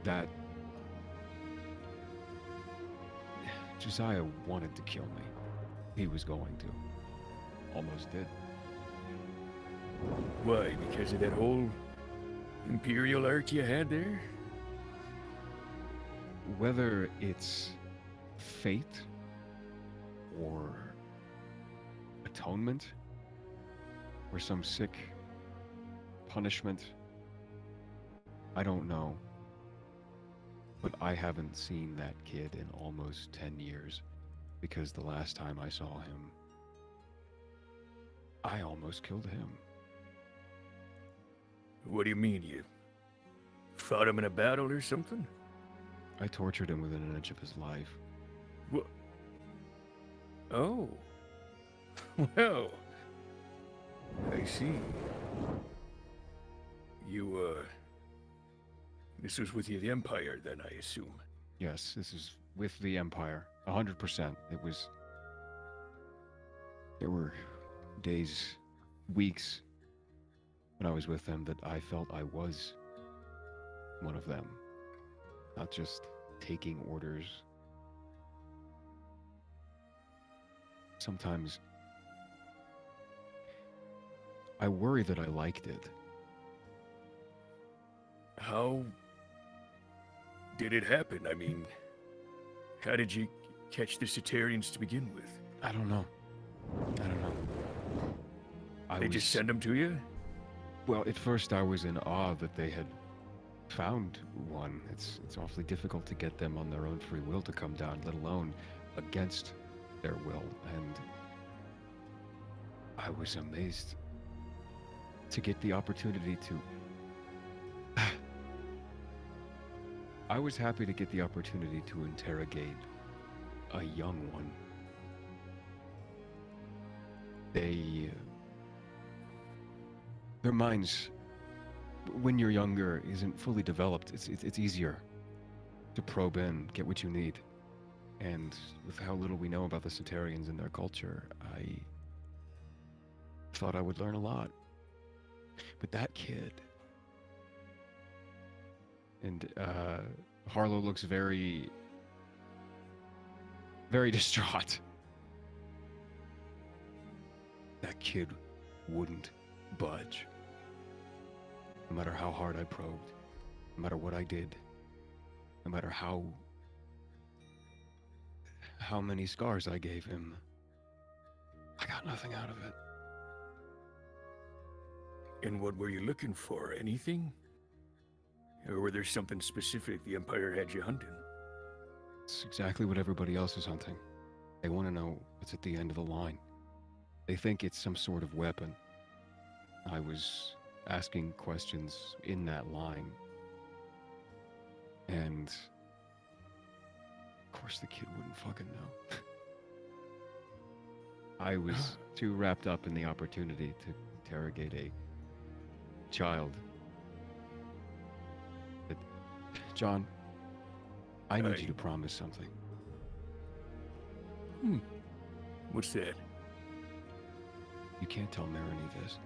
That Josiah wanted to kill me. He was going to. Almost did.
Why? Because of that whole imperial arc you had there?
Whether it's fate or atonement or some sick punishment, I don't know. But I haven't seen that kid in almost 10 years because the last time I saw him, I almost killed him.
What do you mean, you fought him in a battle or something?
I tortured him within an inch of his life.
What? Oh. Well, I see. You, this was with the Empire then, I assume?
Yes, this is with the Empire. 100%. There were days, weeks, when I was with them that I felt I was one of them. Not just taking orders. Sometimes I worry that I liked it.
How did it happen? I mean, how did you catch the Cetarians to begin with?
I don't know.
They just send them to you?
Well, at first I was in awe that they had found one. It's awfully difficult to get them on their own free will to come down, let alone against their will. And I was amazed to get the opportunity to... I was happy to get the opportunity to interrogate a young one. Their minds, when you're younger, isn't fully developed. It's easier to probe in, get what you need. And with how little we know about the Cetarians and their culture, I thought I would learn a lot. But that kid... And Harlow looks very, very distraught. That kid wouldn't budge. No matter how hard I probed, no matter what I did, no matter how many scars I gave him, I got nothing out of it.
And what were you looking for? Anything? Or were there something specific the Empire had you hunting?
It's exactly what everybody else is hunting. They want to know what's at the end of the line. They think it's some sort of weapon. I was asking questions in that line. And... of course the kid wouldn't fucking know. I was too wrapped up in the opportunity to interrogate a child. But, John, I need you to promise something.
What's that?
You can't tell Marini this.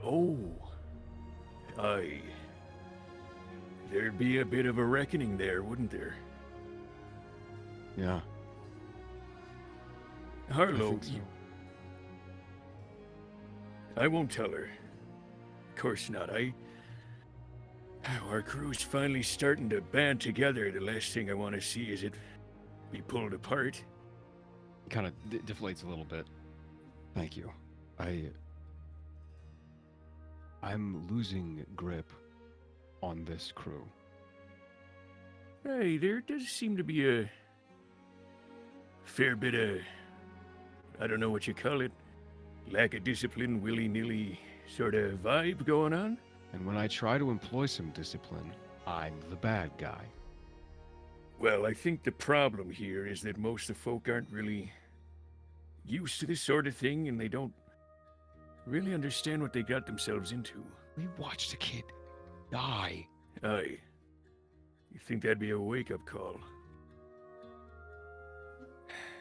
Oh. There'd be a bit of a reckoning there, wouldn't there?
Yeah.
Harlow,
so.
I won't tell her. Of course not. Our crew's finally starting to band together. The last thing I want to see is it be pulled apart.
Kind of deflates a little bit. Thank you. I'm losing grip on this crew.
Hey, there does seem to be a fair bit of, I don't know what you call it, lack of discipline, willy-nilly sort of vibe going on.
And when I try to employ some discipline, I'm the bad guy.
Well, I think the problem here is that most of the folk aren't really used to this sort of thing, and they don't really understand what they got themselves into.
We watched a kid die.
Aye. You think that'd be a wake-up call?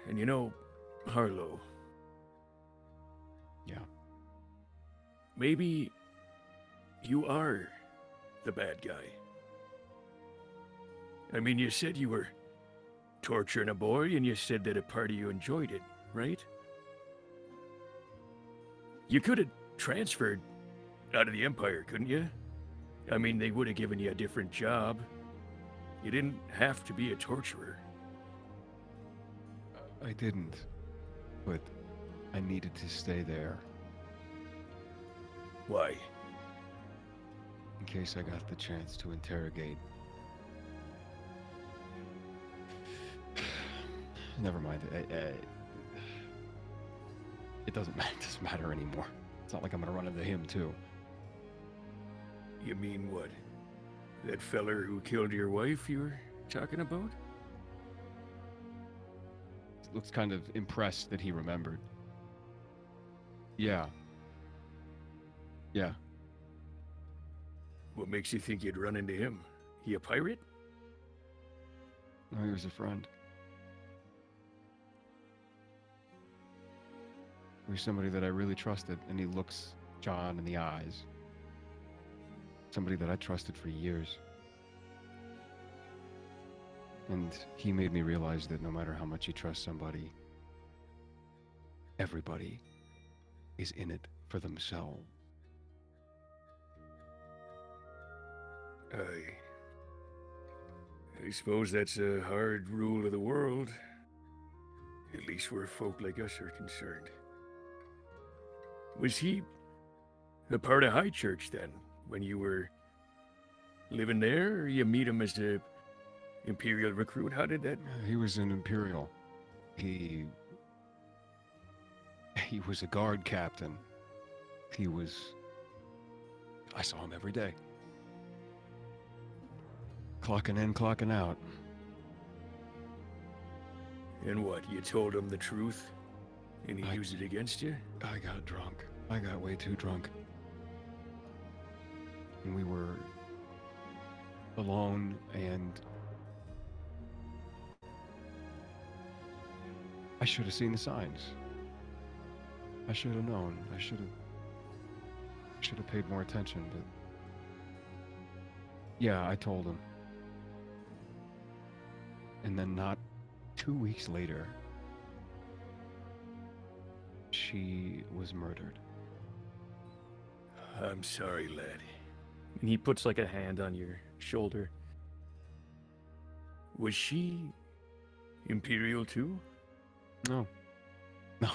And you know, Harlow.
Yeah.
Maybe you are the bad guy. I mean, you said you were torturing a boy, and you said that a part of you enjoyed it, right? You could have transferred out of the Empire, couldn't you? I mean, they would have given you a different job. You didn't have to be a torturer.
I didn't, but I needed to stay there
Why?
in case I got the chance to interrogate. Never mind. It doesn't matter anymore. It's not like I'm gonna run into him too.
You mean what? That feller who killed your wife you were talking about?
Looks kind of impressed that he remembered. Yeah. Yeah.
What makes you think you'd run into him? He a pirate?
No, he was a friend. He was somebody that I really trusted, and he looks John in the eyes. Somebody that I trusted for years. And he made me realize that no matter how much you trust somebody, everybody is in it for themselves.
I suppose that's a hard rule of the world. At least where folk like us are concerned. Was he a part of High Church then, when you were living there, or you meet him as a Imperial recruit? How did that?
He was an Imperial. He was a guard captain. I saw him every day. Clocking in, clocking out.
And what, you told him the truth? And he used it against you?
I got drunk. I got way too drunk. And we were alone, and I should have seen the signs. I should have known. I should have paid more attention, but yeah, I told him. And then not 2 weeks later, she was murdered.
I'm sorry, lad. And he puts like a hand on your shoulder. Was she Imperial too?
No. No,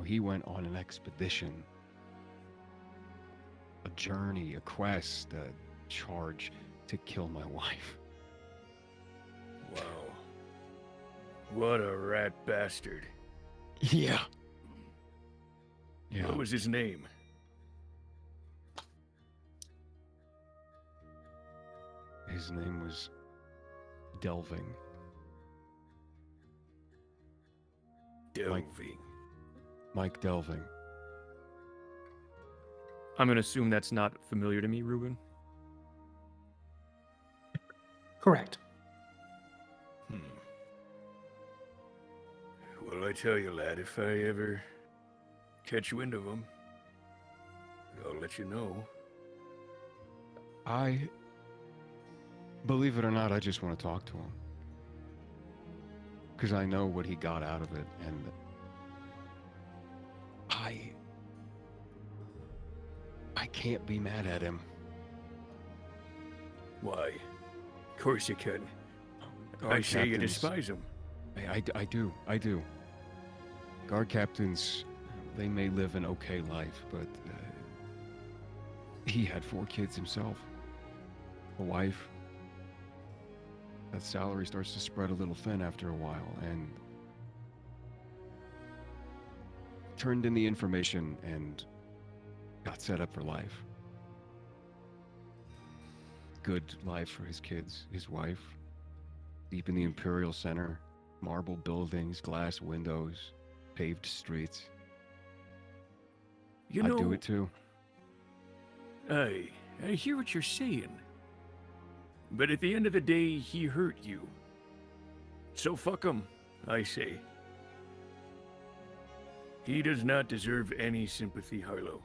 he went on an expedition. A journey, a quest, a charge to kill my wife.
Wow. What a rat bastard.
Yeah.
What was his name?
His name was Delving.
Delving.
Mike Delving.
I'm gonna assume that's not familiar to me, Ruben.
Correct.
Well, I tell you, lad, if I ever catch wind of him, I'll let you know.
Believe it or not, I just want to talk to him. Because I know what he got out of it, and I can't be mad at him.
Why? Of course you can. I say you despise him.
I do. Guard captains, they may live an okay life, but he had 4 kids himself. A wife. That salary starts to spread a little thin after a while, and turned in the information and got set up for life. Good life for his kids, his wife. Deep in the Imperial Center, marble buildings, glass windows, paved streets.
You
I'd
know,
do it too.
I hear what you're saying. But at the end of the day, he hurt you. So fuck him, I say. He does not deserve any sympathy, Harlow.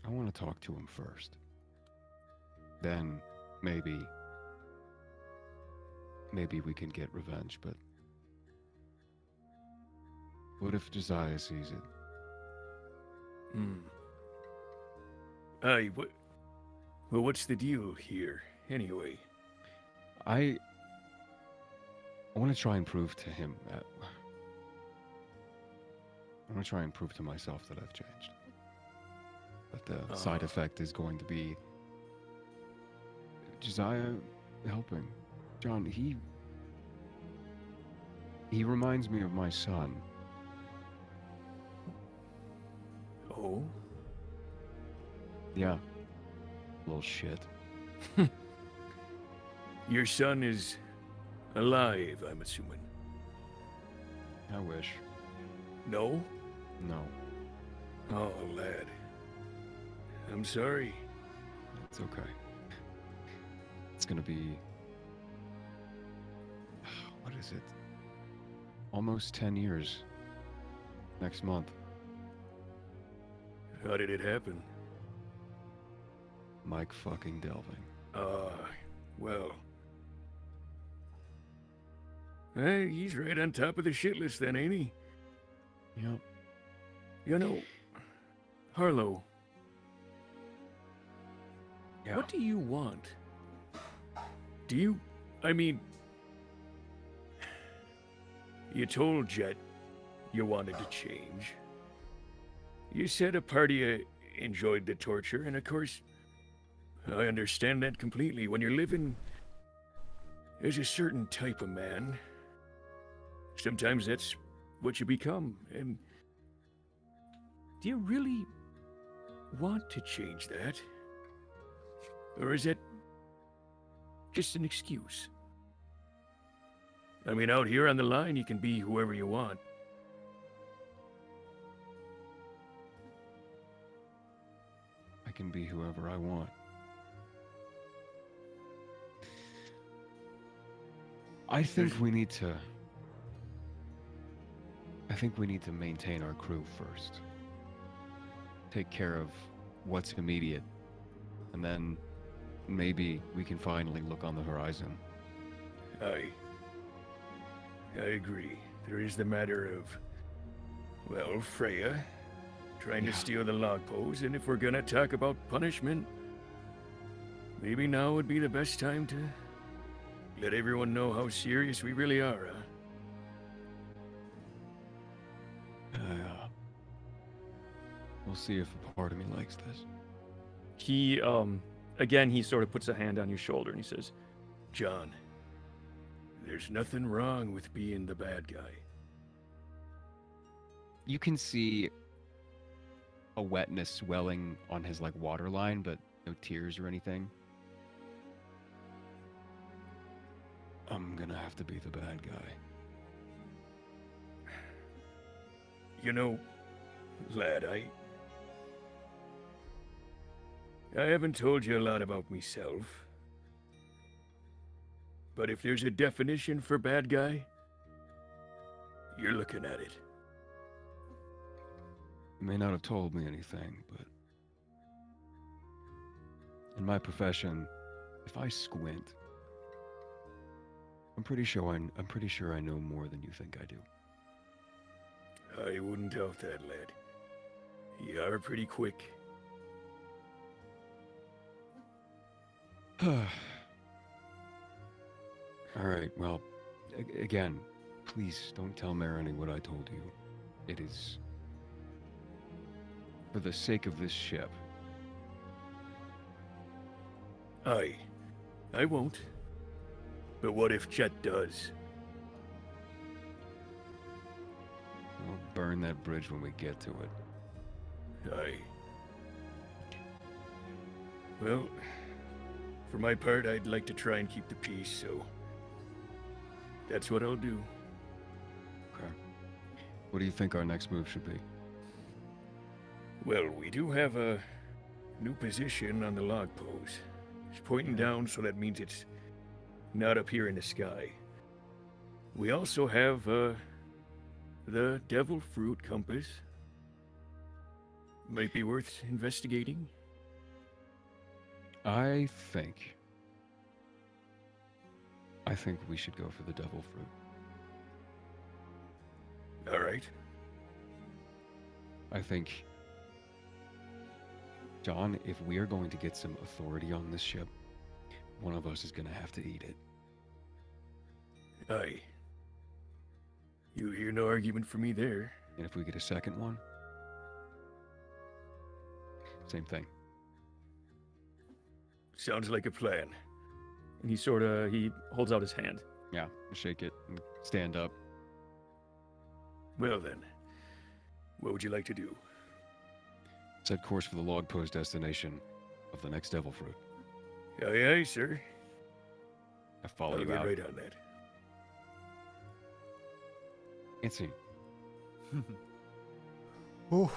I want to talk to him first. Then maybe we can get revenge, but What if Josiah sees it?
Aye, well, what's the deal here, anyway?
I want to try and prove to him that... I want to try and prove to myself that I've changed. But the side effect is going to be Josiah helping. John, he reminds me of my son.
Oh?
Yeah. Little shit.
Your son is alive, I'm assuming.
I wish.
No?
No.
Oh, lad. I'm sorry.
It's okay. It's gonna be... What is it? Almost 10 years. Next month.
How did it happen?
Mike fucking Delving.
Well. Hey, he's right on top of the shit list then, ain't he?
Yep.
You know, Harlow.
Yeah.
What do you want? Do you... I mean... You told Jet you wanted to change. You said a party enjoyed the torture, and of course, I understand that completely. When you're living as a certain type of man, sometimes that's what you become, and... Do you really want to change that? Or is it just an excuse? I mean, out here on the line, you can be whoever you want.
I can be whoever I want. I think we need to maintain our crew first. Take care of what's immediate. And then maybe we can finally look on the horizon.
I agree. There is the matter of, well, Freya trying to steal the log pose, and if we're gonna talk about punishment, maybe now would be the best time to let everyone know how serious we really are, huh?
We'll see if a part of me likes this.
He, again, he sort of puts a hand on your shoulder and he says,
John, there's nothing wrong with being the bad guy.
You can see a wetness swelling on his like waterline, but no tears or anything. I'm gonna have to be the bad guy.
You know, lad, I haven't told you a lot about myself. But if there's a definition for bad guy, you're looking at it.
You may not have told me anything, but in my profession, if I squint, I'm pretty sure I know more than you think I do.
I wouldn't doubt that, lad. You are pretty quick.
All right, well, again, please don't tell Maroni what I told you. It is for the sake of this ship.
I won't. But what if Jet does?
We'll burn that bridge when we get to it.
Aye. Well, for my part, I'd like to try and keep the peace, so that's what I'll do.
Okay. What do you think our next move should be?
Well, we do have a new position on the log pose. It's pointing down, so that means it's not up here in the sky. We also have the Devil Fruit Compass. Might be worth investigating.
I think we should go for the Devil Fruit.
All right.
I think, John, if we are going to get some authority on this ship, one of us is going to have to eat it.
Aye. You hear no argument from me there.
And if we get a second one, same thing.
Sounds like a plan.
And he holds out his hand.
Yeah, shake it and stand up.
Well then, what would you like to do?
Set course for the log post destination of the next devil fruit.
Aye, aye, sir.
I follow
I'll
you
get
out.
right on that.
Anthony,
Ooh.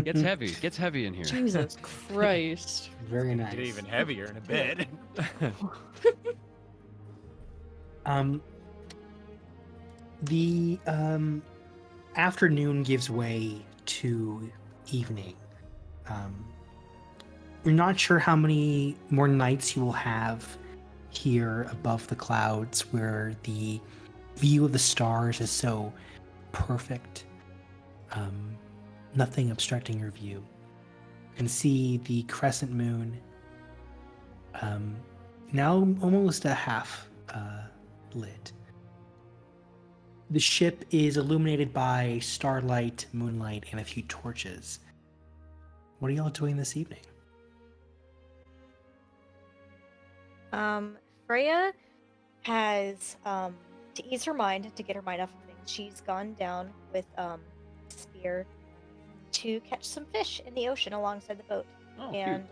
gets heavy in here.
Jesus Christ.
Very nice.
Get even heavier in a bit.
The afternoon gives way to evening. You're not sure how many more nights you will have here above the clouds where the view of the stars is so perfect. Nothing obstructing your view. You can see the crescent moon, now almost a half lit. The ship is illuminated by starlight, moonlight, and a few torches. What are y'all doing this evening?
Freya has, to ease her mind, to get her mind off of things, she's gone down with spear to catch some fish in the ocean alongside the boat.
Oh,
And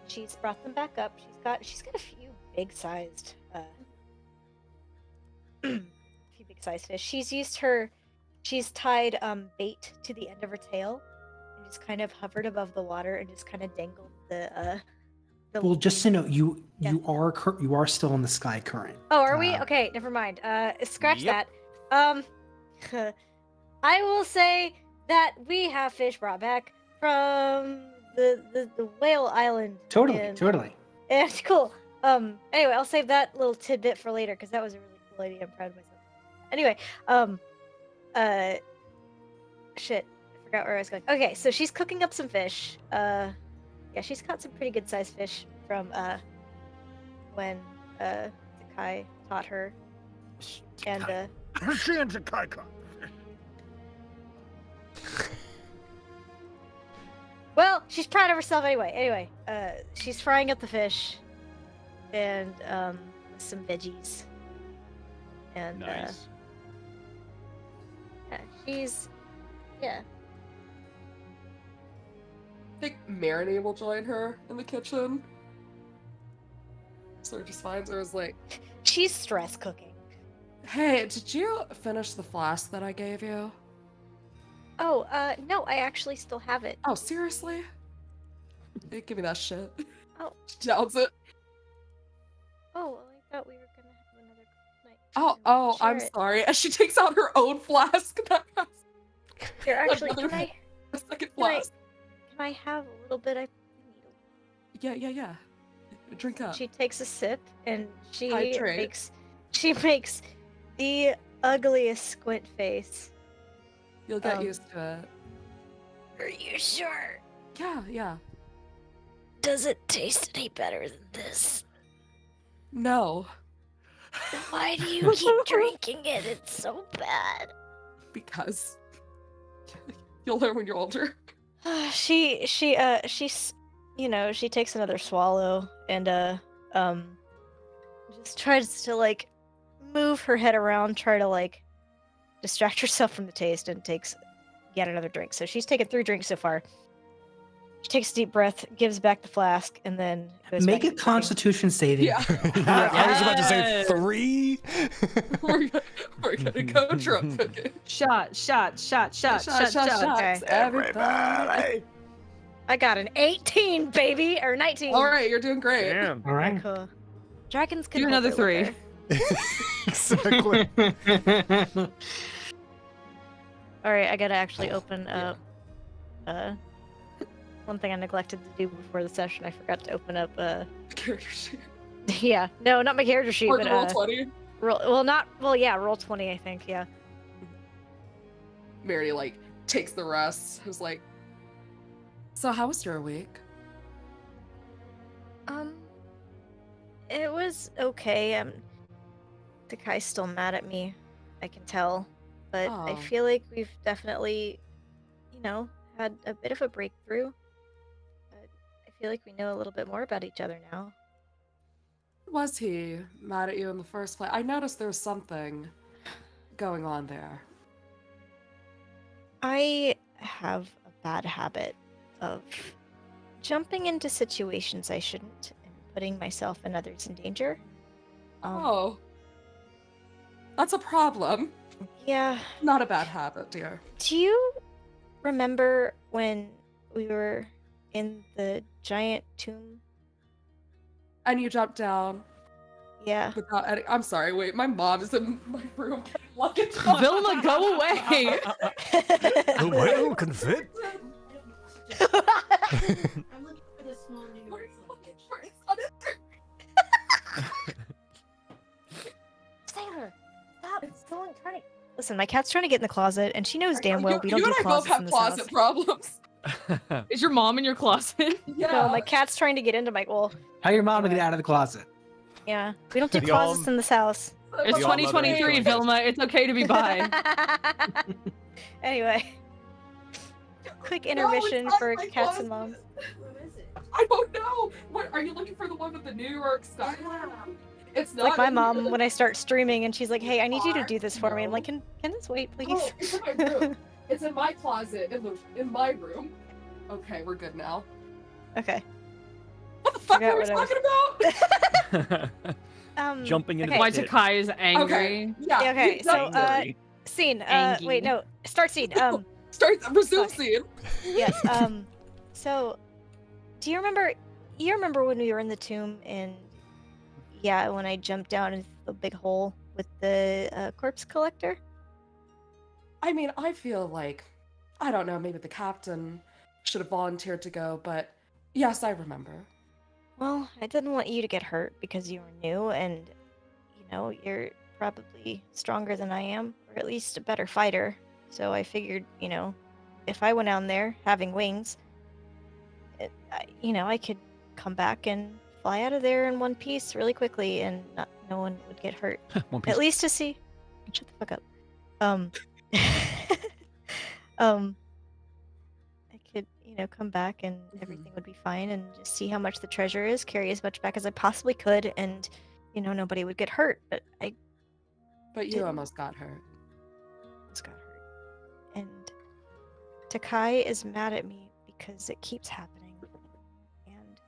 she's brought them back up. She's got a few big-sized fish. She's tied bait to the end of her tail and just kind of hovered above the water and just kind of dangled the
Well, just to know, you
Yeah.
you are still in the sky current.
Oh, are we?
Uh,
Okay, never mind. Scratch
Yep.
that. I will say that we have fish brought back from the whale island.
Totally.
And cool. Anyway, I'll save that little tidbit for later because that was a really cool idea. I'm proud of myself. Anyway, shit, I forgot where I was going. Okay, so she's cooking up some fish. Yeah, she's caught some pretty good sized fish from when Takai taught her. And well, she's proud of herself anyway. Anyway, she's frying up the fish and some veggies. And
Nice.
yeah.
I think Marinee will join her in the kitchen. So just finds her as like,
She's stress cooking.
hey, did you finish the flask that I gave you?
Oh, no, I actually still have it.
Oh, seriously? Hey, give me that shit.
Oh.
She downs it.
Oh, well, I thought we were gonna have another night.
Oh, I'm
Share it.
sorry. As she takes out her own flask that has
Here, actually,
another
can
a second
Can I-
flask.
I have a little bit?
Yeah. Drink up.
She takes a sip and she
Hydrate.
makes the ugliest squint face.
You'll get used to it.
Are you sure?
Yeah.
Does it taste any better than this?
No.
Why do you keep drinking it? It's so bad.
Because you'll learn when you're older.
She's she takes another swallow and just tries to like move her head around, try to like distract herself from the taste, and takes yet another drink. So she's taken 3 drinks so far. She takes a deep breath, gives back the flask, and then goes
Make
back
a
to
Constitution saving.
Yeah.
I was about to say 3.
We're gonna go drunk cooking.
Shots.
Okay.
Everybody.
I got an 18, baby, or 19.
All right, you're doing great.
Damn.
All right.
Cool. Dragons can
Do
hold
another
their
3.
liquor.
Exactly.
All right, I gotta actually open up. One thing I neglected to do before the session, I forgot to open up.
Character sheet.
Yeah, no, not my character sheet,
Or
but
the roll 20.
roll 20, I think. Yeah.
Mary like takes the rest. Who's like, so how was your week?
It was okay. The guy's still mad at me. I can tell, but I
Oh.
feel like we've definitely, had a bit of a breakthrough. I feel like we know a little bit more about each other now.
Was he mad at you in the first place? I noticed there's something going on there.
I have a bad habit of jumping into situations I shouldn't and putting myself and others in danger.
Oh. That's a problem.
Yeah.
Not a bad habit, dear.
Do you remember when we were in the giant tomb?
And you jumped down.
Yeah.
Without any... I'm sorry, wait, my mom is in my room.
Vilma, go away!
The whale can fit.
I'm looking for the small new.
What are you looking for? It's not in there.
Sailor, stop! It's going trying to. Listen, my cat's trying to get in the closet, and she knows damn well we don't
you
do
and I both
closets
have
in this
closet
house.
problems.
Is your mom in your closet?
Yeah.
No, my cat's trying to get into my. Well,
Tell your mom to get out of the closet.
yeah, we don't do
The
closets in this house.
It's
The all-mother
2023,
influence.
Vilma. It's okay to be bi.
Anyway, quick
No, it's
intermission
not
for
my
cats and
closet.
moms.
I don't know. What are you looking for? The one with the New York style? It's
It's
not
like my
in
mom
here.
when I start streaming, and she's like, "Hey, I need you to do this for me." I'm like, "Can this wait, please?"
Oh, it's in my room. It's in my closet in my room. Okay, we're good now.
Okay.
What the fuck
Forgot
were we
what I was-
talking about?
Jumping into
okay.
Why
the pit.
Takai is angry.
Okay. Yeah.
Yeah, okay,
you
so,
done-
Angry.
Scene.
Angie.
Wait, no. Start scene.
start resume
fuck.
scene.
Yes. So, do you remember? You remember when we were in the tomb and yeah, when I jumped down into the big hole with the corpse collector?
I mean, I feel like I don't know. Maybe the captain should have volunteered to go, but yes, I remember.
Well, I didn't want you to get hurt because you were new, and you're probably stronger than I am, or at least a better fighter. So I figured, if I went down there having wings, I could come back and fly out of there in one piece really quickly, and no one would get hurt.
One Piece.
At least to see. Shut the fuck up. I could, come back and everything would be fine, and just see how much the treasure is, carry as much back as I possibly could, and nobody would get hurt. But I
But you
Didn't-
almost got hurt.
almost got hurt. And Takai is mad at me because it keeps happening. And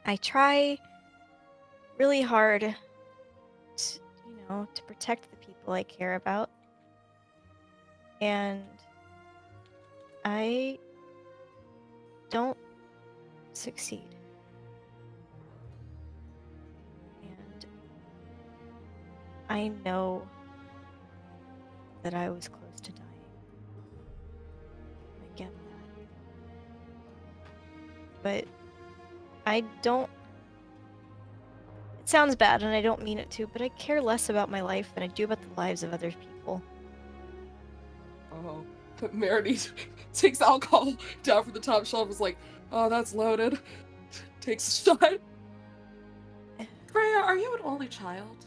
I try really hard to, to protect the people I care about. And I don't succeed. And I know that I was close to dying. I get that. But I don't. It sounds bad, and I don't mean it to, but I care less about my life than I do about the lives of other people.
Oh, but Meredith takes alcohol down from the top shelf. Is like, oh, that's loaded. Takes a shot. Freya, are you an only child?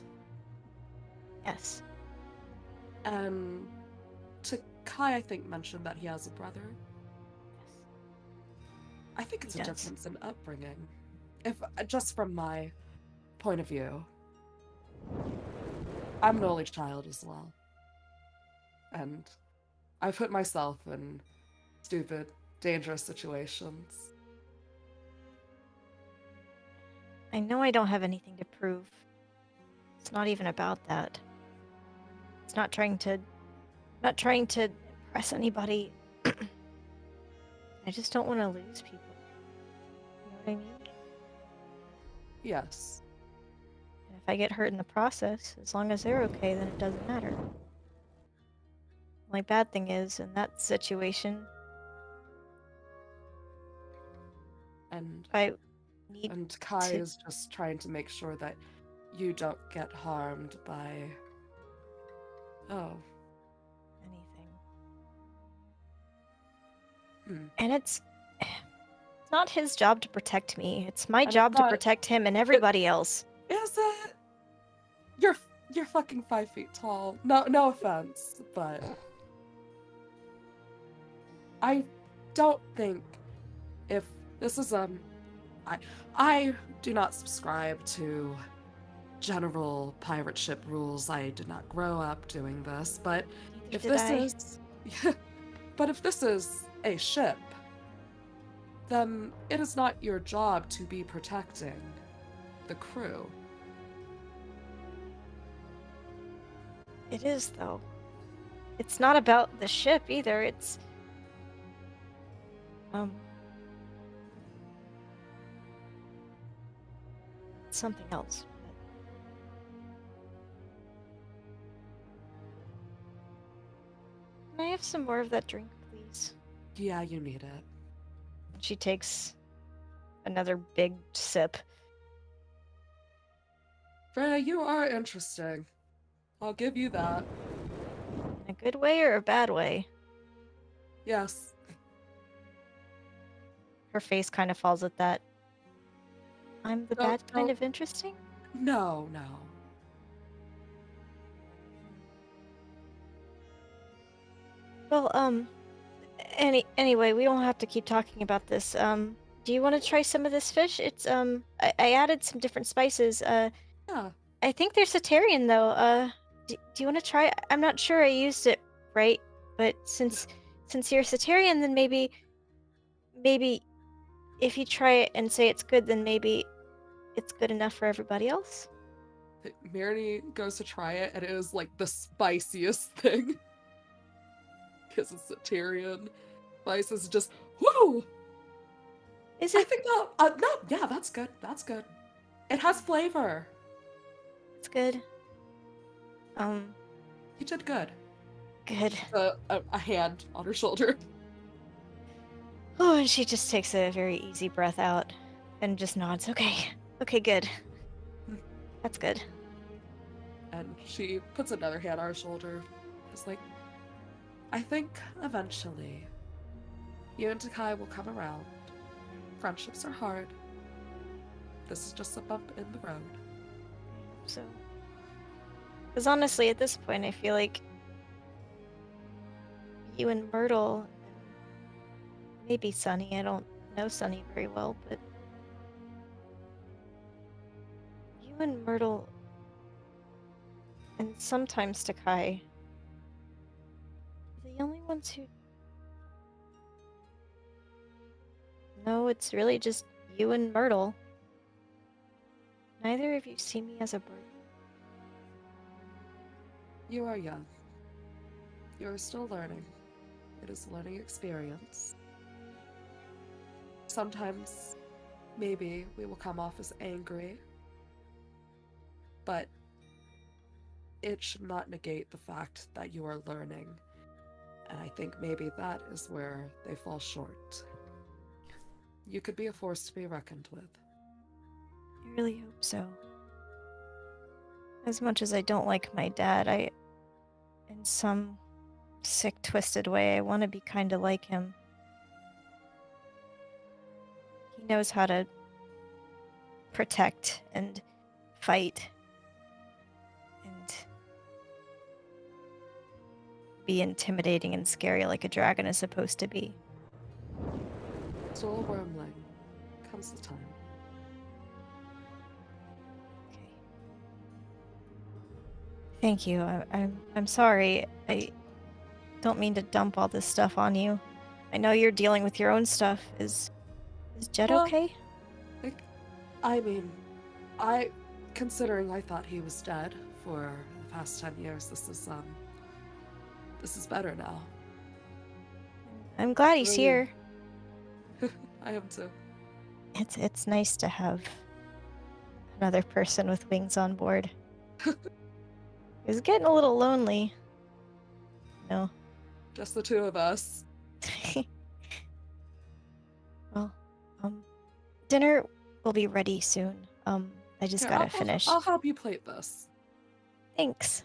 Yes.
Takai, I think, mentioned that he has a brother. I think it's
He
a
does.
difference in upbringing. If just from my point of view, I'm an only child as well, and I put myself in stupid, dangerous situations.
I know I don't have anything to prove. It's not even about that. It's not trying to impress anybody. I just don't want to lose people. You know what I mean?
Yes.
And if I get hurt in the process, as long as they're okay, then it doesn't matter. My bad thing is, in that situation,
And
I need
and Kai
to-
is just trying to make sure that you don't get harmed by anything.
And it's not his job to protect me. It's my
And
job
it's
to
not-
protect him and everybody else.
Is it? You're fucking 5 feet tall. No offense, but I don't think if this is I do not subscribe to general pirate ship rules. I did not grow up doing this, but if
Did
this
I?
is but if this is a ship, then it is not your job to be protecting the crew.
It is, though. It's not about the ship either. It's something else. Can I have some more of that drink, please?
Yeah, you need it.
She takes another big sip.
Freya, you are interesting. I'll give you that.
In a good way or a bad way?
Yes.
Her face kind of falls at that. I'm the
No,
bad kind
no.
of interesting?
No.
Well, anyway, we don't have to keep talking about this. Do you want to try some of this fish? It's, I added some different spices.
Yeah.
I think they're Satarian, though. Do you want to try it? I'm not sure I used it right, but since you're Satarian, then maybe if you try it and say it's good, then maybe it's good enough for everybody else.
Marini goes to try it, and it is like the spiciest thing. Because it's Satarian. Spice is just, whoo!
Is
I
it?
think no, yeah, that's good. That's good. It has flavor.
It's good.
You did good.
Good.
A hand on her shoulder.
Oh, and she just takes a very easy breath out and just nods. Okay. Okay, good. That's good.
And she puts another hand on her shoulder. It's like, I think eventually you and Takai will come around. Friendships are hard. This is just a bump in the road.
So, because honestly, at this point, I feel like you and Myrtle, and maybe Sunny. I don't know Sunny very well, but you and Myrtle, and sometimes Takai, are the only ones who. No, it's really just you and Myrtle. Neither of you see me as a burden.
You are young. You are still learning. It is a learning experience. Sometimes, maybe we will come off as angry, but it should not negate the fact that you are learning. And I think maybe that is where they fall short. You could be a force to be reckoned with.
I really hope so. As much as I don't like my dad, in some sick, twisted way, I want to be kind of like him. He knows how to protect and fight and be intimidating and scary like a dragon is supposed to be.
Still a wormling. Comes the time.
Okay. Thank you. I'm sorry. I don't mean to dump all this stuff on you. I know you're dealing with your own stuff. Is Jet
Well,
okay?
I mean, considering I thought he was dead for the past 10 years, this is better now.
I'm glad he's
Really?
here.
I am too.
It's nice to have another person with wings on board. It was getting a little lonely. No.
Just the two of us.
Well, dinner will be ready soon. I just
Here,
gotta finish.
I'll help you plate this.
Thanks.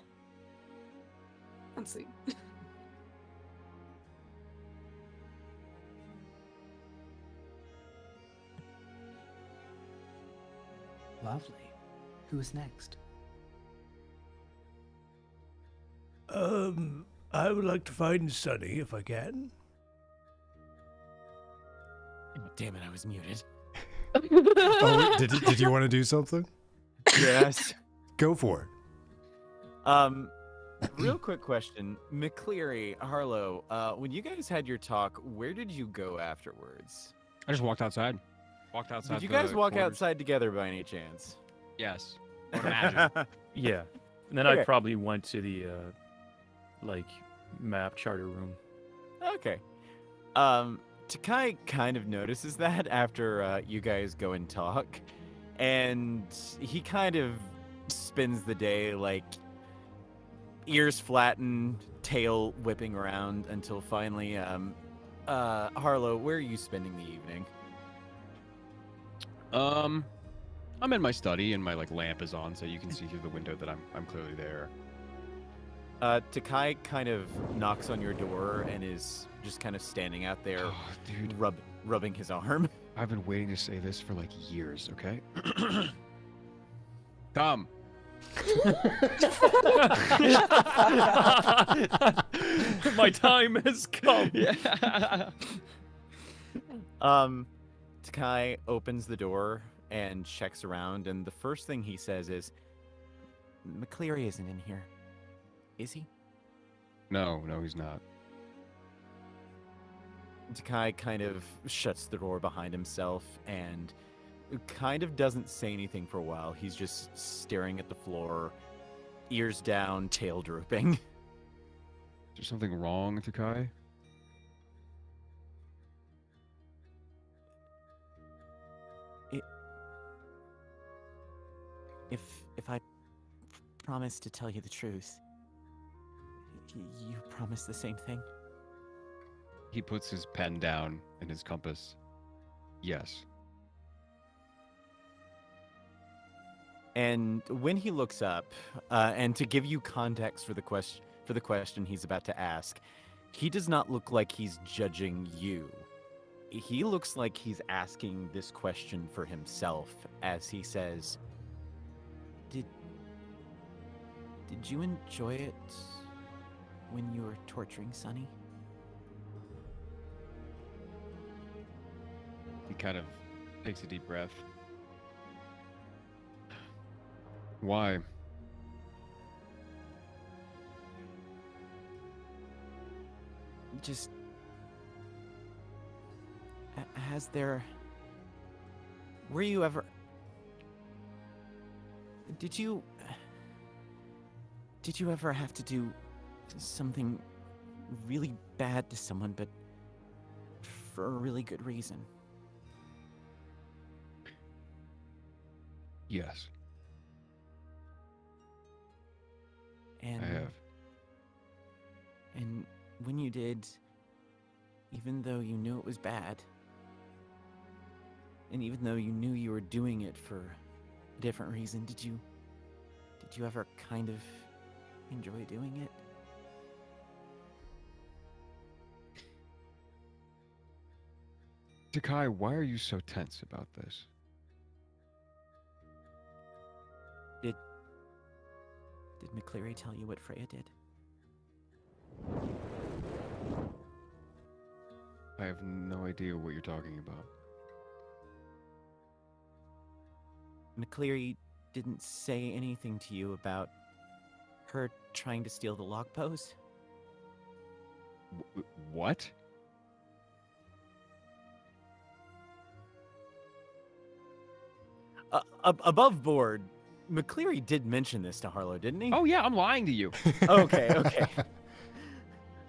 Let's see.
Lovely. Who's next?
I would like to find Sunny if I can.
Damn it, I was muted.
Oh, did you want to do something?
Yes.
Go for
it. Real quick question. McCleary, Harlow, when you guys had your talk, where did you go afterwards?
I just walked outside. Walked outside.
Did you guys walk outside together by any chance?
Yes. I would imagine.
Yeah. And then
Okay.
I probably went to the map charter room.
Okay. Takai kind of notices that after you guys go and talk, and he kind of spends the day like ears flattened, tail whipping around until finally, Harlow, where are you spending the evening?
I'm in my study and my lamp is on, so you can see through the window that I'm clearly there.
Takai kind of knocks on your door and is just kind of standing out there,
dude.
rubbing his arm.
I've been waiting to say this for years, okay? Come.
My time has come.
Yeah.
Takai opens the door and checks around, and the first thing he says is, McCleary isn't in here. Is he?
No, he's not.
Takai kind of shuts the door behind himself and kind of doesn't say anything for a while. He's just staring at the floor, ears down, tail drooping.
Is there something wrong, Takai?
If I promise to tell you the truth, you promise the same thing?
He puts his pen down and his compass. Yes.
And when he looks up, and to give you context for the question he's about to ask, he does not look like he's judging you. He looks like he's asking this question for himself as he says, Did you enjoy it when you were torturing Sunny?
He kind of takes a deep breath. Why?
Just... Has there... Were you ever... Did you ever have to do something really bad to someone, but for a really good reason?
Yes.
And
I have.
And when you did, even though you knew it was bad, and even though you knew you were doing it for a different reason, did you ever kind of enjoy doing it?
Takai, why are you so tense about this?
Did McCleary tell you what Freya did?
I have no idea what you're talking about.
McCleary didn't say anything to you about her trying to steal the log pose?
What?
Above board, McCleary did mention this to Harlow, didn't he?
Oh yeah, I'm lying to you.
Okay.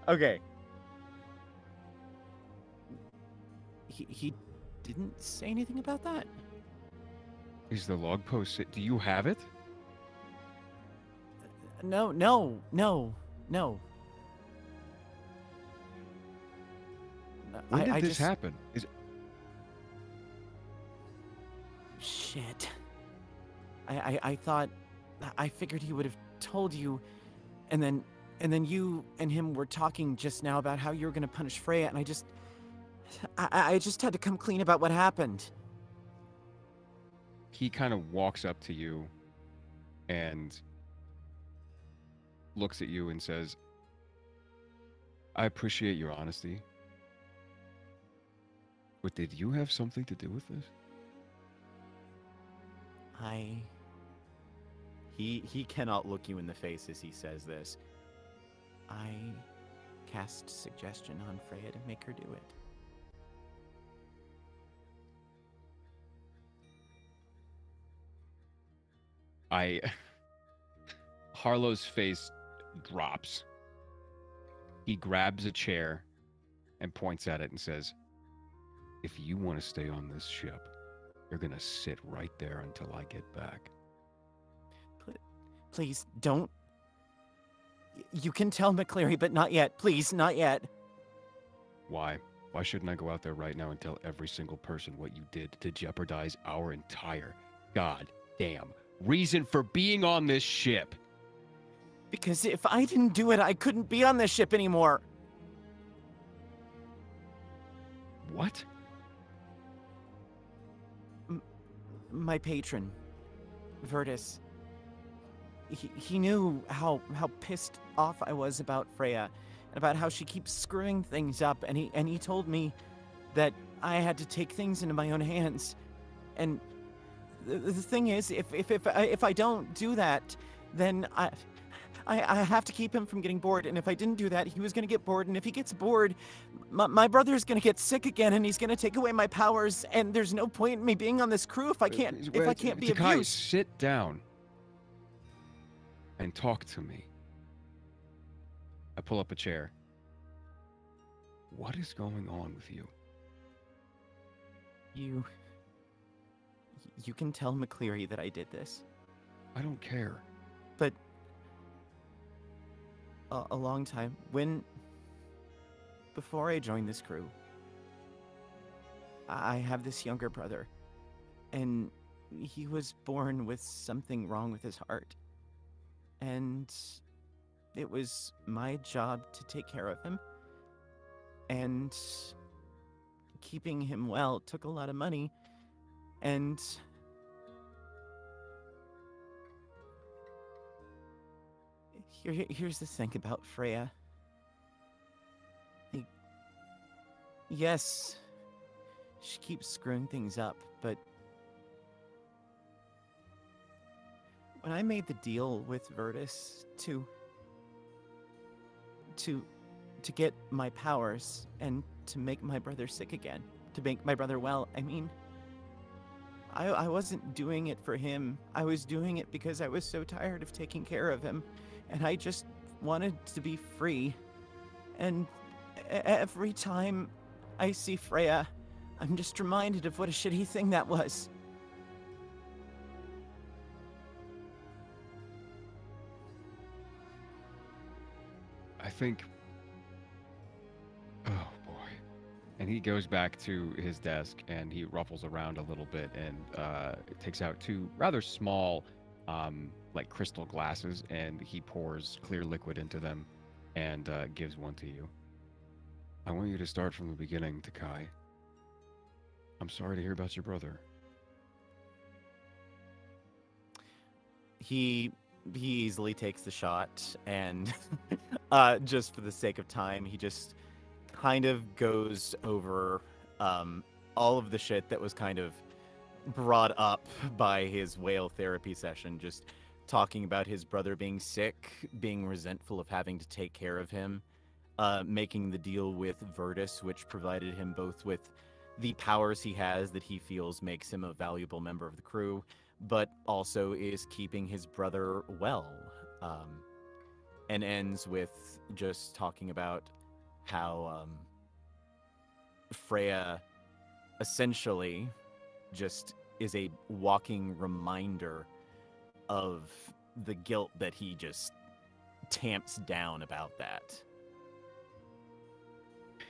Okay. He didn't say anything about that?
Is the log post? Do you have it?
No.
When did this happen?
Shit. I figured he would have told you, and then you and him were talking just now about how you were gonna punish Freya, and I just had to come clean about what happened.
he kind of walks up to you and looks at you and says, I appreciate your honesty, but did you have something to do with this?
He cannot look you in the face as he says this. I cast suggestion on Freya to make her do it.
Harlow's face drops. He grabs a chair and points at it and says, if you want to stay on this ship, you're going to sit right there until I get back.
Please, don't. You can tell McCleary, but not yet. Please, not yet.
Why? Why shouldn't I go out there right now and tell every single person what you did to jeopardize our entire goddamn reason for being on this ship?
Because if I didn't do it, I couldn't be on this ship anymore.
What?
My patron, Virtus. He knew how pissed off I was about Freya, and about how she keeps screwing things up, and he told me that I had to take things into my own hands. And the thing is, if I don't do that, then I have to keep him from getting bored, and if I didn't do that, he was going to get bored, and if he gets bored, my brother's going to get sick again, and he's going to take away my powers, and there's no point in me being on this crew if I can't be of use.
Sit down and talk to me. I pull up a chair. What is going on with you?
You can tell McCleary that I did this.
I don't care.
But a long time, before I joined this crew, I have this younger brother, and he was born with something wrong with his heart. And it was my job to take care of him, and keeping him well took a lot of money, and here's the thing about Freya. Yes, she keeps screwing things up, but when I made the deal with Virtus to get my powers and to make my brother sick again, to make my brother well, I mean, I wasn't doing it for him. I was doing it because I was so tired of taking care of him, and I just wanted to be free. And every time I see Freya, I'm just reminded of what a shitty thing that was.
I think... Oh, boy. And he goes back to his desk, and he ruffles around a little bit, and takes out two rather small, like crystal glasses, and he pours clear liquid into them, and gives one to you. I want you to start from the beginning, Takai. I'm sorry to hear about your brother.
He easily takes the shot, and just for the sake of time, he just kind of goes over all of the shit that was kind of brought up by his whale therapy session, just talking about his brother being sick, being resentful of having to take care of him, making the deal with Virtus, which provided him both with the powers he has that he feels makes him a valuable member of the crew, but also is keeping his brother well, and ends with just talking about how Freya essentially just is a walking reminder of the guilt that he just tamps down about that.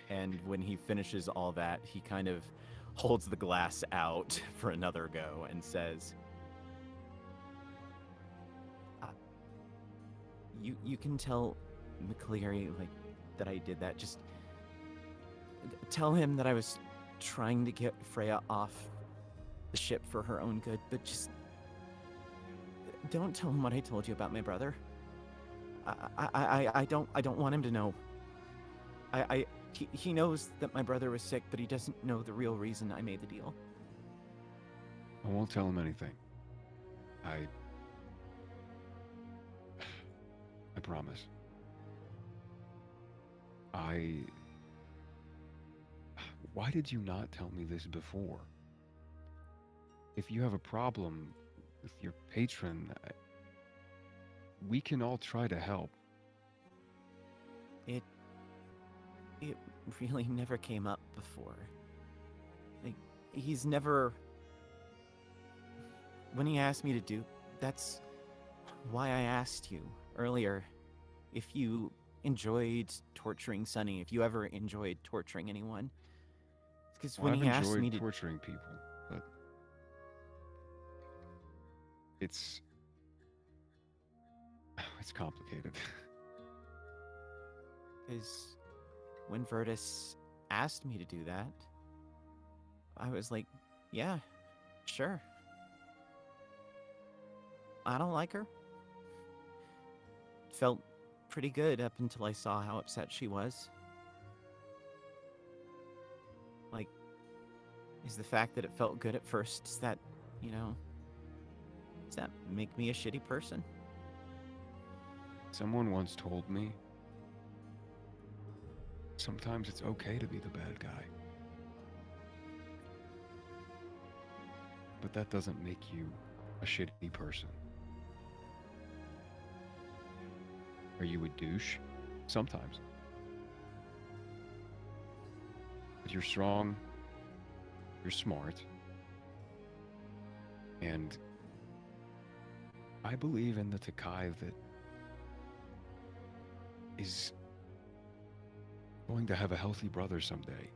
And when he finishes all that, he kind of holds the glass out for another go and says, you can tell McCleary, like, that I did that. Just tell him that I was trying to get Freya off the ship for her own good, but just don't tell him what I told you about my brother. I don't want him to know. He knows that my brother was sick, but he doesn't know the real reason I made the deal.
I won't tell him anything. I promise. Why did you not tell me this before? If you have a problem with your patron, we can all try to help.
It really never came up before. Like, he's never... When he asked me to do... That's why I asked you earlier if you enjoyed torturing Sunny, if you ever enjoyed torturing anyone. Because when he asked me to...
I've enjoyed torturing people, but... It's complicated.
Because when Virtus asked me to do that, I was like, yeah, sure. I don't like her. Felt pretty good up until I saw how upset she was. Like, is the fact that it felt good at first, does that, you know, does that make me a shitty person?
Someone once told me, sometimes it's okay to be the bad guy. But that doesn't make you a shitty person. Are you a douche? Sometimes. But you're strong, you're smart, and I believe in the Takai that is going to have a healthy brother someday.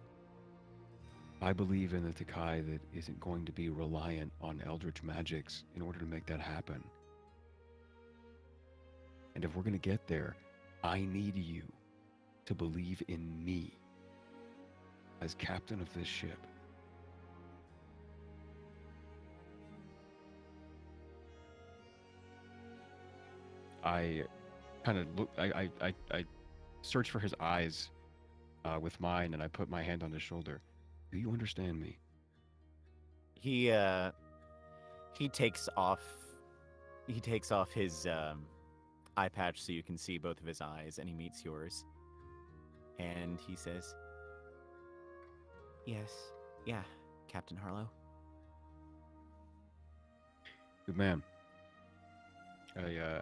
I believe in the Takai that isn't going to be reliant on eldritch magics in order to make that happen. And if we're going to get there, I need you to believe in me as captain of this ship. I kind of look, I search for his eyes with mine, and I put my hand on his shoulder. Do you understand me?
He takes off his eye patch so you can see both of his eyes, and he meets yours. And he says, yes, yeah, Captain Harlow.
Good man.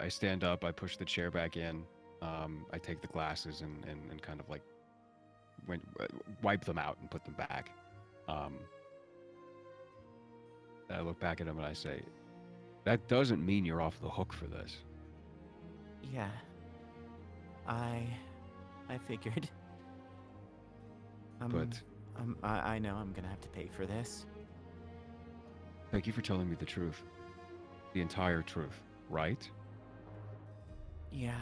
I stand up, I push the chair back in, I take the glasses and kind of like wipe them out and put them back. I look back at him and I say, that doesn't mean you're off the hook for this.
Yeah. I figured.
But
I know I'm gonna have to pay for this.
Thank you for telling me the truth. The entire truth, right?
Yeah.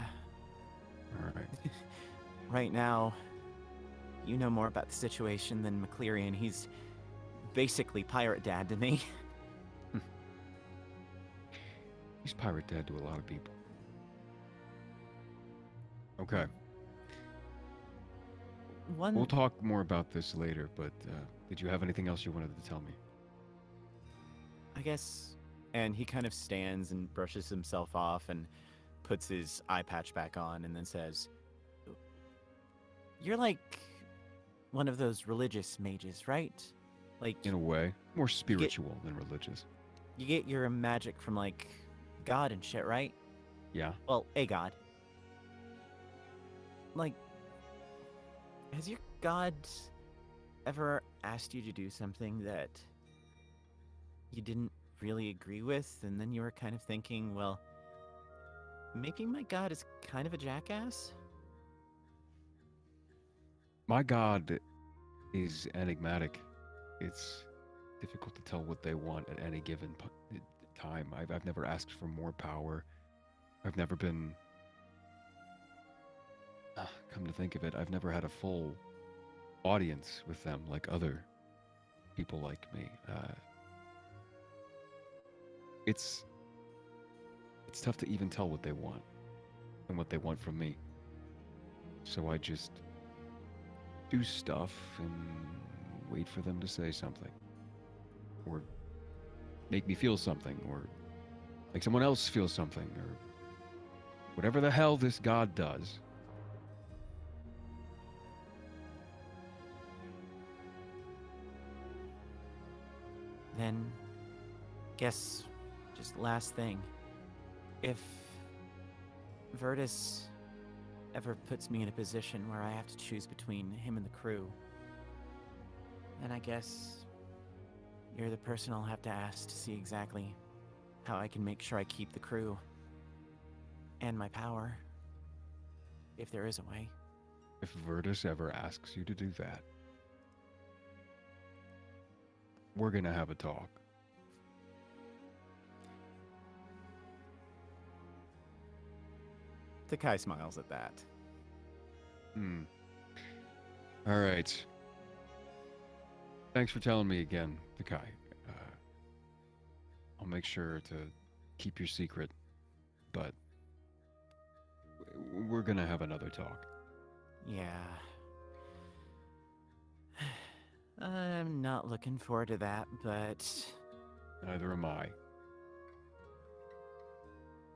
All right.
Right now, you know more about the situation than McCleary, and he's basically pirate dad to me.
He's pirate dad to a lot of people. Okay. We'll talk more about this later, but did you have anything else you wanted to tell me?
I guess. And he kind of stands and brushes himself off and puts his eye patch back on and then says, you're like one of those religious mages, right? Like,
in a way, more spiritual than religious.
You get your magic from, like, God and shit, right?
Yeah.
Well, a god. Like, has your god ever asked you to do something that you didn't really agree with, and then you were kind of thinking, well, maybe my god is kind of a jackass?
My god is enigmatic. It's difficult to tell what they want at any given time. I've never asked for more power. I've never been... come to think of it, I've never had a full audience with them like other people like me. it's tough to even tell what they want and what they want from me. So I just do stuff and wait for them to say something, or make me feel something, or make someone else feel something, or whatever the hell this god does.
Then, guess, just last thing. If Virtus ever puts me in a position where I have to choose between him and the crew, then I guess you're the person I'll have to ask to see exactly how I can make sure I keep the crew and my power, if there is a way.
If Virtus ever asks you to do that, we're gonna have a talk.
Takai smiles at that.
All right. Thanks for telling me again, Takai. I'll make sure to keep your secret, but we're gonna have another talk.
Yeah. I'm not looking forward to that, but...
Neither am I.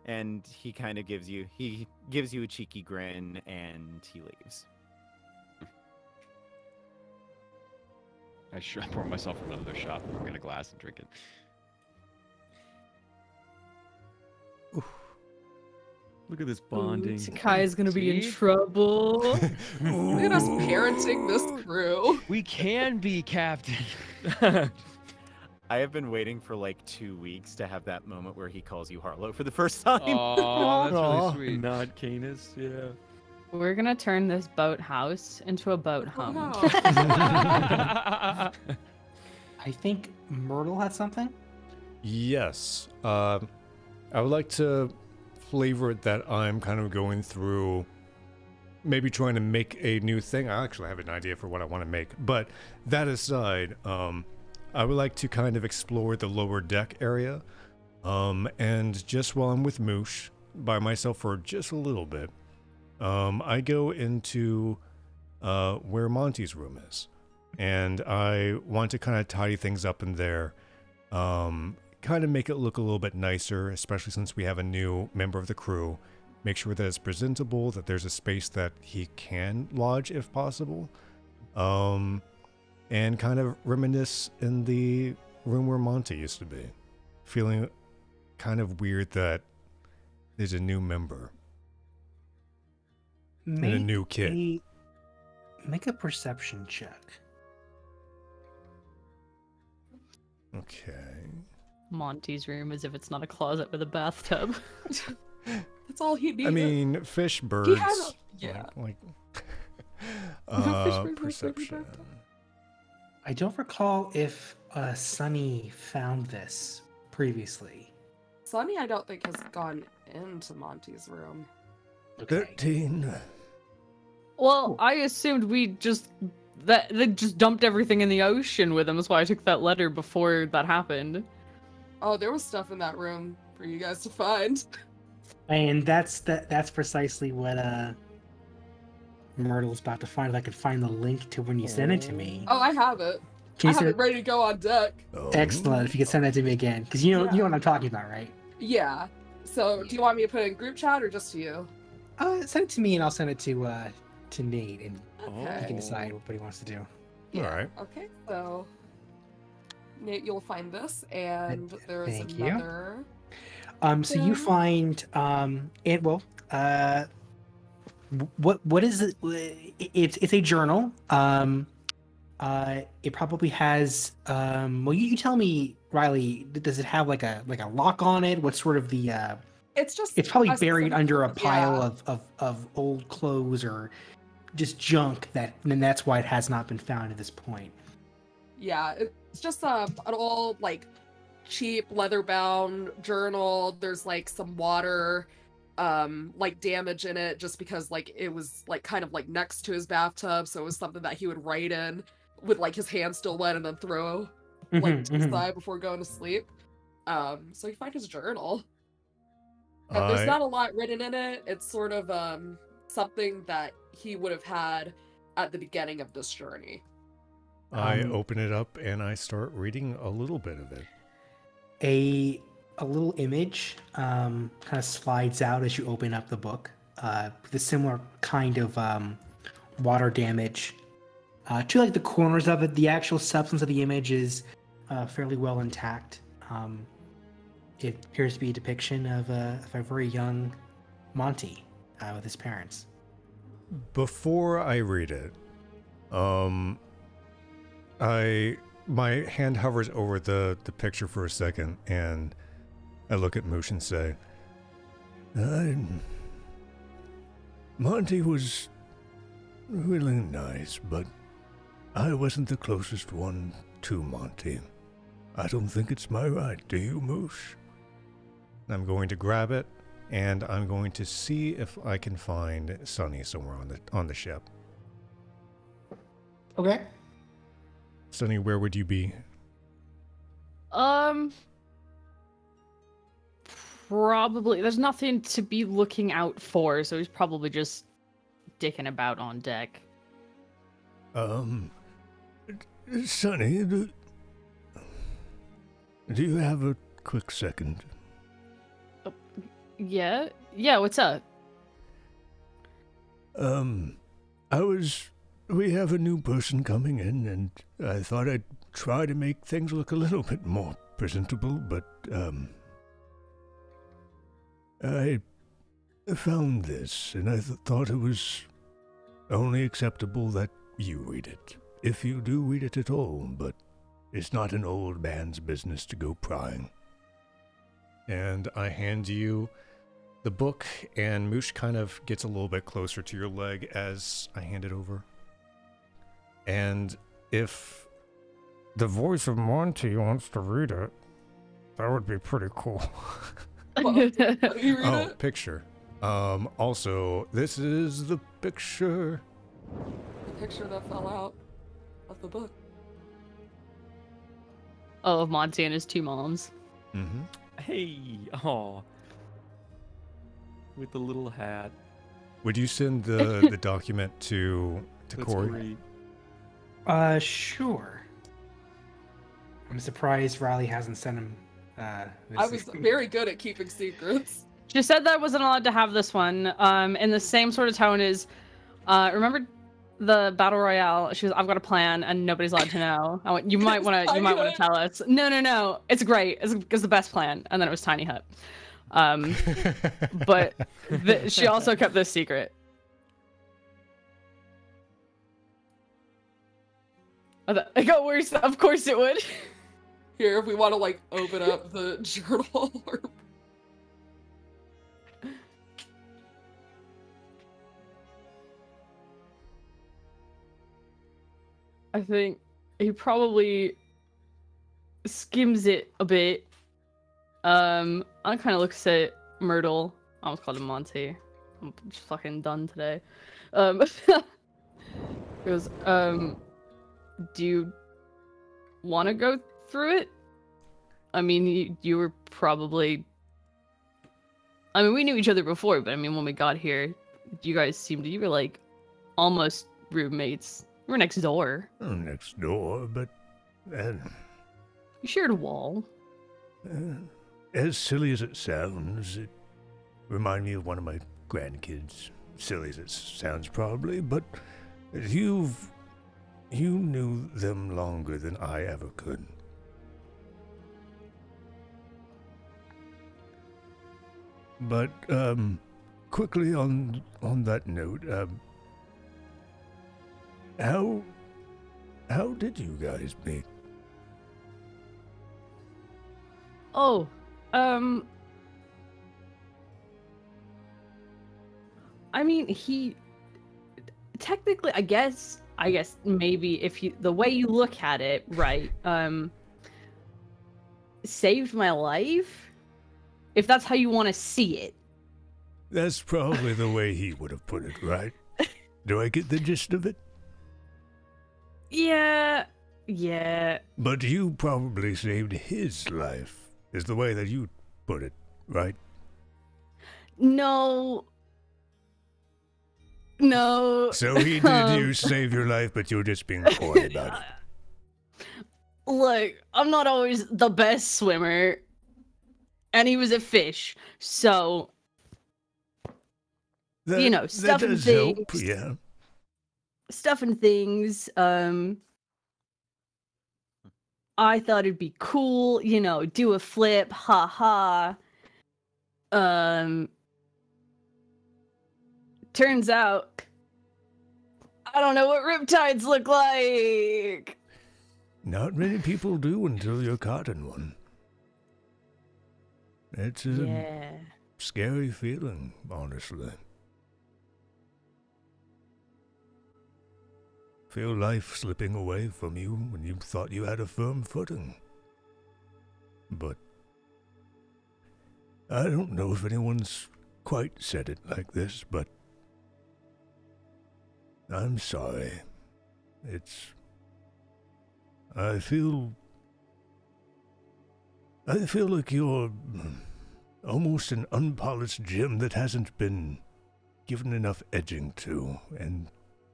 And he kind of gives you a cheeky grin, and he leaves.
I pour myself another shot, and get a glass and drink it.
Look at this bonding.
Takai's gonna be in trouble.
Look at us parenting this crew.
We can be, Captain.
I have been waiting for like 2 weeks to have that moment where he calls you Harlow for the first time.
Oh, that's really sweet.
Not Canis, yeah.
We're gonna turn this boathouse into a boat home.
no.
I think Myrtle had something.
Yes. I would like to flavor it that I'm kind of going through, maybe trying to make a new thing. I actually have an idea for what I want to make. But that aside, I would like to kind of explore the lower deck area. And just while I'm with Moosh, by myself for just a little bit, I go into where Monty's room is. And I want to kind of tidy things up in there. Kind of make it look a little bit nicer, especially since we have a new member of the crew. Make sure that it's presentable, that there's a space that he can lodge if possible. And kind of reminisce in the room where Monty used to be. Feeling kind of weird that there's a new member. And a new kid.
Make a perception check.
Okay.
Monty's room, as if it's not a closet with a bathtub.
That's all he needed.
I mean, fish, birds.
He had a, yeah.
Perception.
I don't recall if Sunny found this previously.
Sunny, I don't think has gone into Monty's room.
13.
Well, I assumed we that they just dumped everything in the ocean with them. That's why I took that letter before that happened.
Oh, there was stuff in that room for you guys to find.
And that's precisely what Myrtle's about to find. If I could find the link to when you sent it to me.
Oh, I have it.
Can
I
you
have
send
it ready to go on deck.
Excellent. If you could send that to me again, because you know what I'm talking about, right?
Yeah. So, do you want me to put it in group chat or just to you?
Send it to me, and I'll send it to Nate, and
Okay.
he can decide what he wants to do.
Yeah.
All right.
Okay. So, Nate, you'll find this, and there's
Thank you.
another.
So you find what is it? It's a journal. It probably has well, you tell me, Riley, does it have like a lock on it? What's sort of the
It's
probably
a
buried under a
simple-
pile
yeah.
of old clothes or just junk and that's why it has not been found at this point.
Yeah, it's just an old, like, cheap leather-bound journal. There's, like, some water, like, damage in it just because, like, it was, like, kind of, like, next to his bathtub, so it was something that he would write in with, like, his hands still wet and then throw, like, to the side before going to sleep. So you find his journal. And there's not a lot written in it. It's sort of something that he would have had at the beginning of this journey.
I open it up and I start reading a little bit of it.
A little image kind of slides out as you open up the book. With a similar kind of water damage to like the corners of it. The actual substance of the image is fairly well intact. It appears to be a depiction of a very young Monty with his parents.
Before I read it, my hand hovers over the picture for a second, and I look at Moosh and say,
Monty was really nice, but I wasn't the closest one to Monty. I don't think it's my right, do you, Moosh?
I'm going to grab it, and I'm going to see if I can find Sunny somewhere on the ship.
Okay.
Sunny, where would you be?
Probably. There's nothing to be looking out for, so he's probably just dicking about on deck.
Sonny, do you have a quick second?
Yeah? Yeah, what's up?
We have a new person coming in, and I thought I'd try to make things look a little bit more presentable, but, I found this, and I thought it was only acceptable that you read it. If you do read it at all, but it's not an old man's business to go prying.
And I hand you the book, and Moosh kind of gets a little bit closer to your leg as I hand it over. And if the voice of Monty wants to read it, that would be pretty cool.
Oh,
picture. Also, this is the picture.
The picture that fell out of the book.
Oh, of Monty and his two moms.
Mm-hmm.
Hey, aw. With the little hat.
Would you send the document to
That's
Corey?
great.
Sure. I'm surprised Riley hasn't sent him.
I was very good at keeping secrets.
She said that I wasn't allowed to have this one. In the same sort of tone as, remember the battle royale? She was, I've got a plan, and nobody's allowed to know. I went, you might want to tell us. No, it's great. It's the best plan. And then it was Tiny Hut. But she also kept this secret. It got worse. Of course it would.
Here, if we want to like open up the journal.
I think he probably skims it a bit. I kind of looks at Myrtle. I almost called him Monty. I'm just fucking done today. He goes, do you want to go through it? I mean, you were probably... I mean, we knew each other before, but I mean, when we got here, you guys seemed to... You were like almost roommates. We were next door.
Oh, next door, but...
You shared a wall.
As silly as it sounds, it reminded me of one of my grandkids. Silly as it sounds, probably, but you knew them longer than I ever could. But, quickly on that note, how did you guys meet?
Oh, I mean, he technically, I guess maybe if you, the way you look at it, right, saved my life, if that's how you want to see it.
That's probably the way he would have put it, right? Do I get the gist of it?
Yeah.
But you probably saved his life is the way that you put it, right?
No. No.
So he did you save your life, but you're just being coy about it.
Look, I'm not always the best swimmer. And he was a fish, so... you know, stuff and things.
Help, yeah.
Stuff and things, I thought it'd be cool, you know, do a flip, haha. Turns out, I don't know what riptides look like.
Not many people do until you're caught in one. It's a scary feeling, honestly. Feel life slipping away from you when you thought you had a firm footing. But I don't know if anyone's quite said it like this, but I'm sorry. I feel like you're almost an unpolished gem that hasn't been given enough edging to, and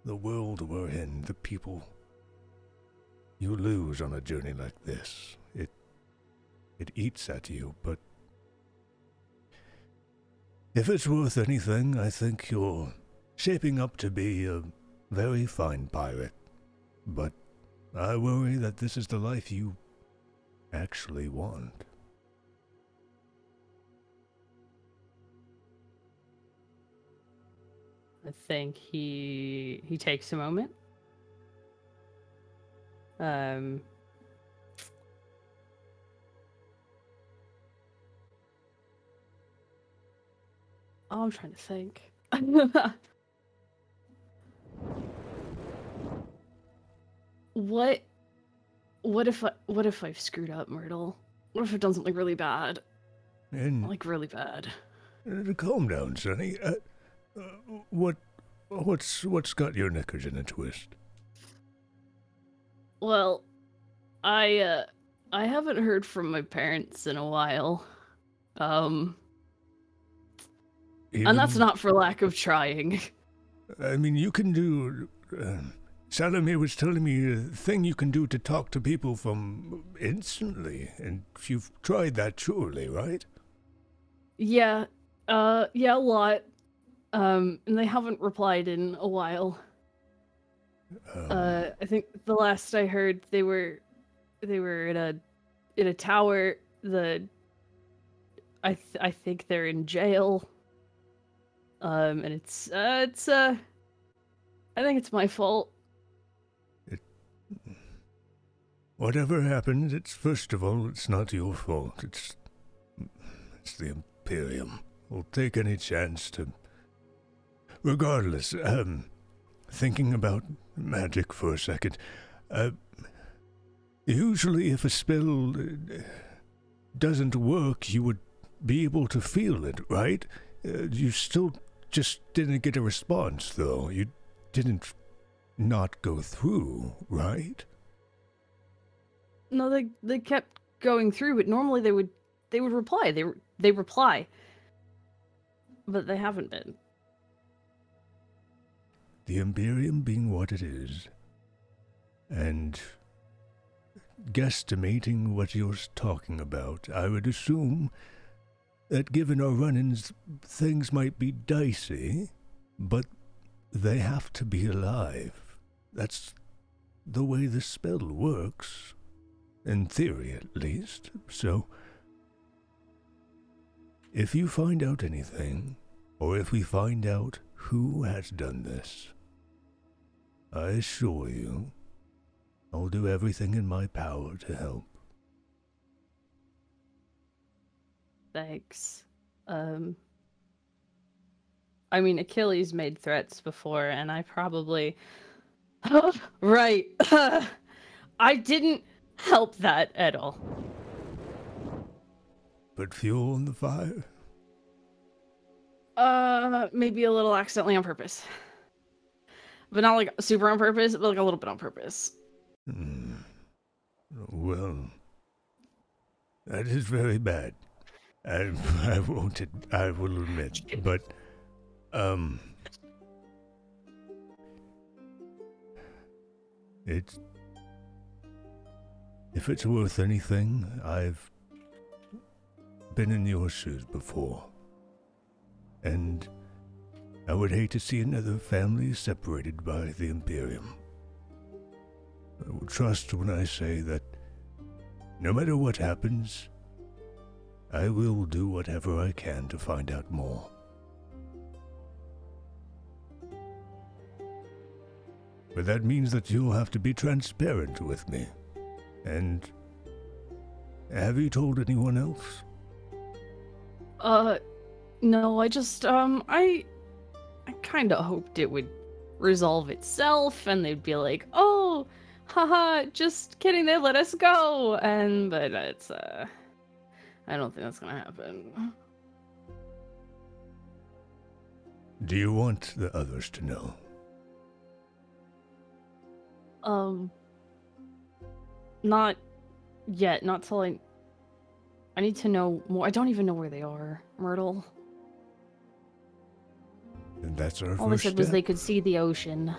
the world we're in, the people you lose on a journey like this, it eats at you, but if it's worth anything, I think you're shaping up to be a very fine pirate. But I worry that this is the life you actually want.
I think he takes a moment. Oh, I'm trying to think. What if I've screwed up, Myrtle? What if I've done something really bad?
And
Like really bad.
calm down, Sonny. What's got your knickers in a twist?
Well, I haven't heard from my parents in a while. And that's not for lack of trying.
I mean, you can do... Salamir was telling me a thing you can do to talk to people from instantly, and you've tried that surely, right?
Yeah, a lot. And they haven't replied in a while. I think the last I heard, they were in a tower. I think they're in jail. And it's I think it's my fault.
Whatever happened, first of all, it's not your fault. It's the Imperium. We'll take any chance to... Regardless, thinking about magic for a second, usually if a spell doesn't work, you would be able to feel it, right? You still just didn't get a response, though. You didn't not go through, right?
No, they kept going through, but normally they would reply. They reply, but they haven't been.
The Imperium being what it is, and guesstimating what you're talking about, I would assume that given our run-ins, things might be dicey, but they have to be alive. That's the way the spell works, in theory at least. So, if you find out anything, or if we find out who has done this, I assure you, I'll do everything in my power to help.
Thanks. I mean, Achilles made threats before, and I probably... right. I didn't help that at all.
Put fuel on the fire?
Maybe a little accidentally on purpose. But not like super on purpose, but like a little bit on purpose.
Well, That is very bad. I won't. I will admit, but it's if it's worth anything, I've been in your shoes before, and I would hate to see another family separated by the Imperium. I will trust when I say that no matter what happens, I will do whatever I can to find out more. But that means that you'll have to be transparent with me. And have you told anyone else?
No, I just, I kind of hoped it would resolve itself and they'd be like, oh, haha, just kidding, they let us go. But it's, I don't think that's gonna happen.
Do you want the others to know?
Not yet, not till I need to know more. I don't even know where they are, Myrtle.
And that's our
All they
first
said was
step.
they could see the ocean.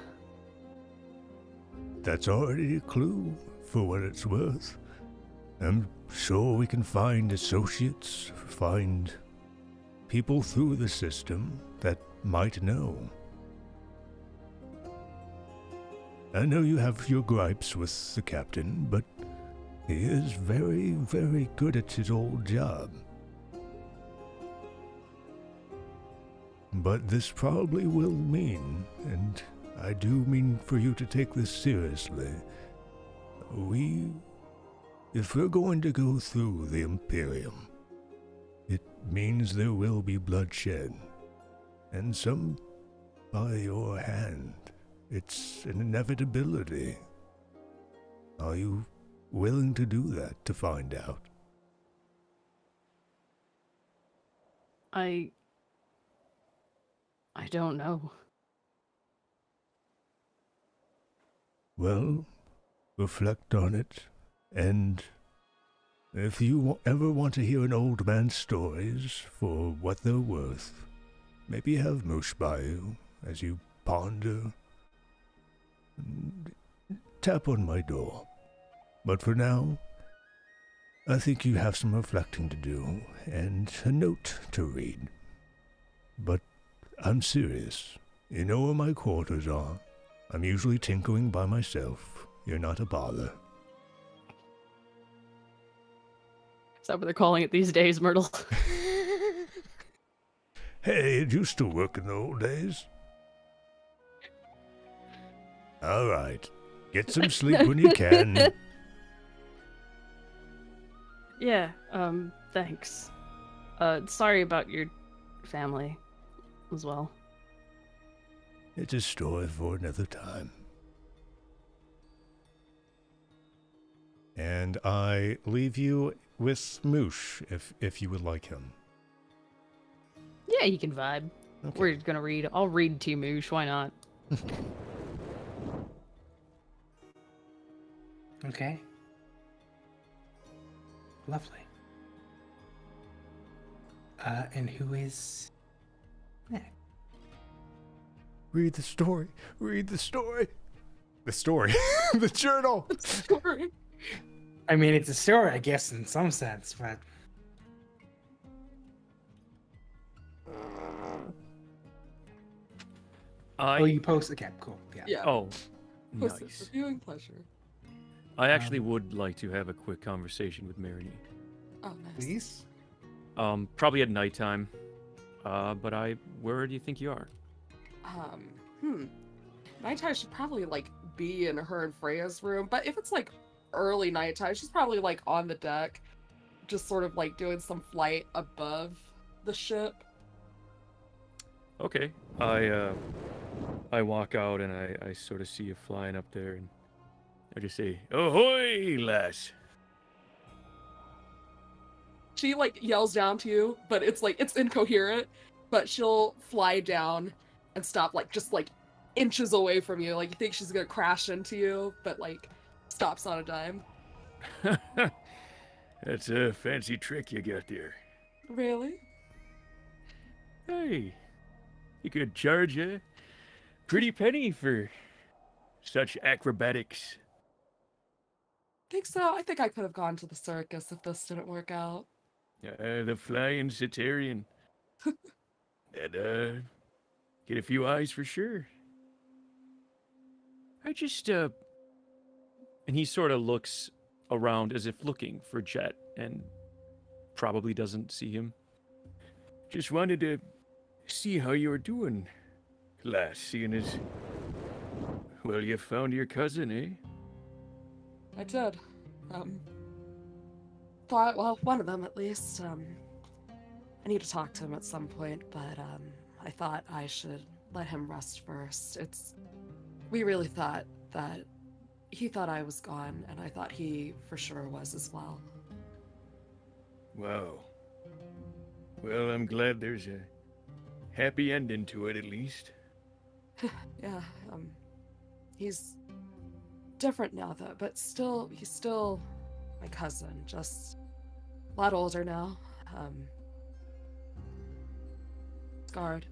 That's already a clue, for what it's worth. I'm sure we can find associates, find people through the system that might know. I know you have your gripes with the captain, but he is very, very good at his old job. But this probably will mean, and I do mean for you to take this seriously, if we're going to go through the Imperium, it means there will be bloodshed, and some by your hand. It's an inevitability. Are you willing to do that to find out?
I don't know.
Well, reflect on it, and if you ever want to hear an old man's stories for what they're worth, maybe have Moosh by you as you ponder. Tap on my door. But for now, I think you have some reflecting to do and a note to read. But I'm serious. You know where my quarters are. I'm usually tinkering by myself. You're not a bother.
Is that what they're calling it these days, Myrtle?
Hey, did you still work in the old days? All right. Get some sleep when you can.
Yeah, thanks. Sorry about your family as well.
It's a story for another time.
And I leave you with Moosh, if you would like him.
Yeah, you can vibe.
Okay.
We're gonna read. I'll read to you, Moosh. Why not?
Okay. Lovely. And who is next?
Read the story. Read the story. The story. The journal.
Story.
I mean, it's a story, I guess, in some sense, but oh, you post. Okay, cool. Yeah.
Yeah.
Oh,
Post it
nice.
for viewing pleasure.
I actually would like to have a quick conversation with Marini.
Oh, nice.
Please.
Probably at nighttime. But where do you think you are?
Nighttime should probably like be in her and Freya's room, but if it's like early nighttime, she's probably like on the deck, just sort of like doing some flight above the ship.
Okay. I walk out and I sort of see you flying up there, and I just say, "Ahoy, lass!"
She like yells down to you, but it's like it's incoherent. But she'll fly down and stop like just like inches away from you. Like you think she's gonna crash into you, but like stops on a dime.
That's a fancy trick you got there.
Really?
Hey, you could charge a pretty penny for such acrobatics.
Think so? I think I could have gone to the circus if this didn't work out.
The flying Cetarian. And, get a few eyes for sure. I just, and he sort of looks around as if looking for Jet and probably doesn't see him. Just wanted to see how you were doing, lass, seeing as, well, you found your cousin, eh?
I did. Thought, well, one of them at least. I need to talk to him at some point, but I thought I should let him rest first. We really thought that he thought I was gone, and I thought he for sure was as well.
Wow. Well, I'm glad there's a happy ending to it, at least.
Yeah, he's different now, though, but he's still my cousin, just a lot older now. Scarred.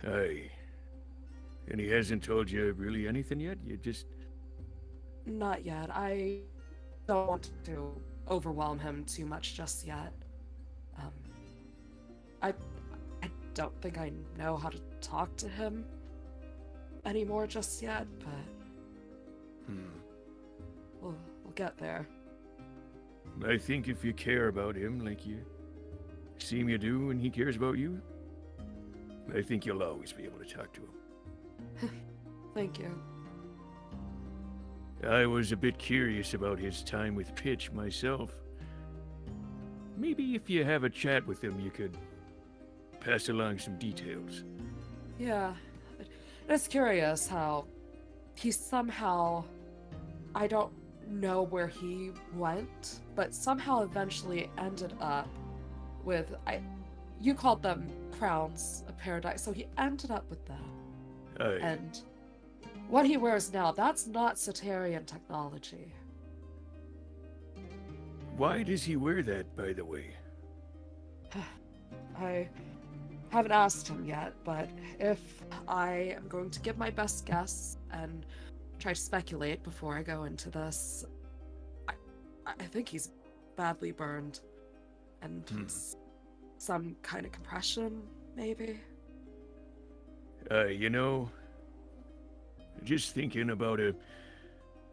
Aye. And he hasn't told you really anything yet? You just...
Not yet. I don't want to overwhelm him too much just yet. I don't think I know how to talk to him anymore just yet, but we'll get there.
I think if you care about him like you seem you do and he cares about you, I think you'll always be able to talk to him.
Thank you.
I was a bit curious about his time with Pitch myself. Maybe if you have a chat with him, you could pass along some details.
Yeah. It's curious how he somehow, I don't know where he went, but somehow eventually ended up with, you called them crowns of paradise, so he ended up with them.
Aye.
And what he wears now, that's not Cetarian technology.
Why does he wear that, by the way?
I haven't asked him yet, but if I am going to give my best guess and try to speculate before I go into this, I think he's badly burned. And some kind of compression, maybe?
You know, just thinking about a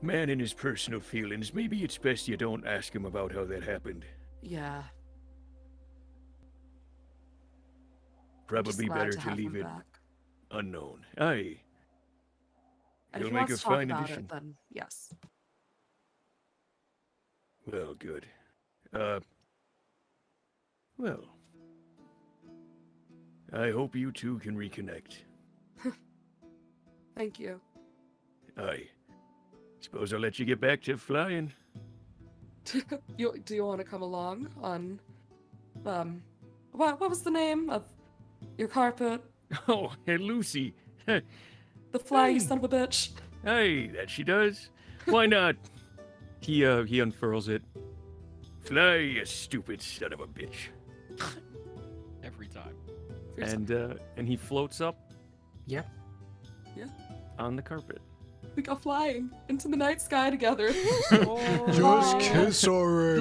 man and his personal feelings, maybe it's best you don't ask him about how that happened.
Yeah.
Probably better to leave it unknown. Aye.
And
You'll
if he
make
wants
a
to talk
fine
about
addition.
it, then yes.
Well, good. Well, I hope you two can reconnect.
Thank you.
Aye. Suppose I'll let you get back to flying.
Do you want to come along on, what was the name of your carpet?
Oh, hey, Lucy.
The flying
Hey.
son of a bitch.
Hey, that she does. Why not? He unfurls it. Fly, you stupid son of a bitch.
Every time.
And he floats up.
Yep.
Yeah.
On the carpet.
We go flying into the night sky together.
Just kiss already.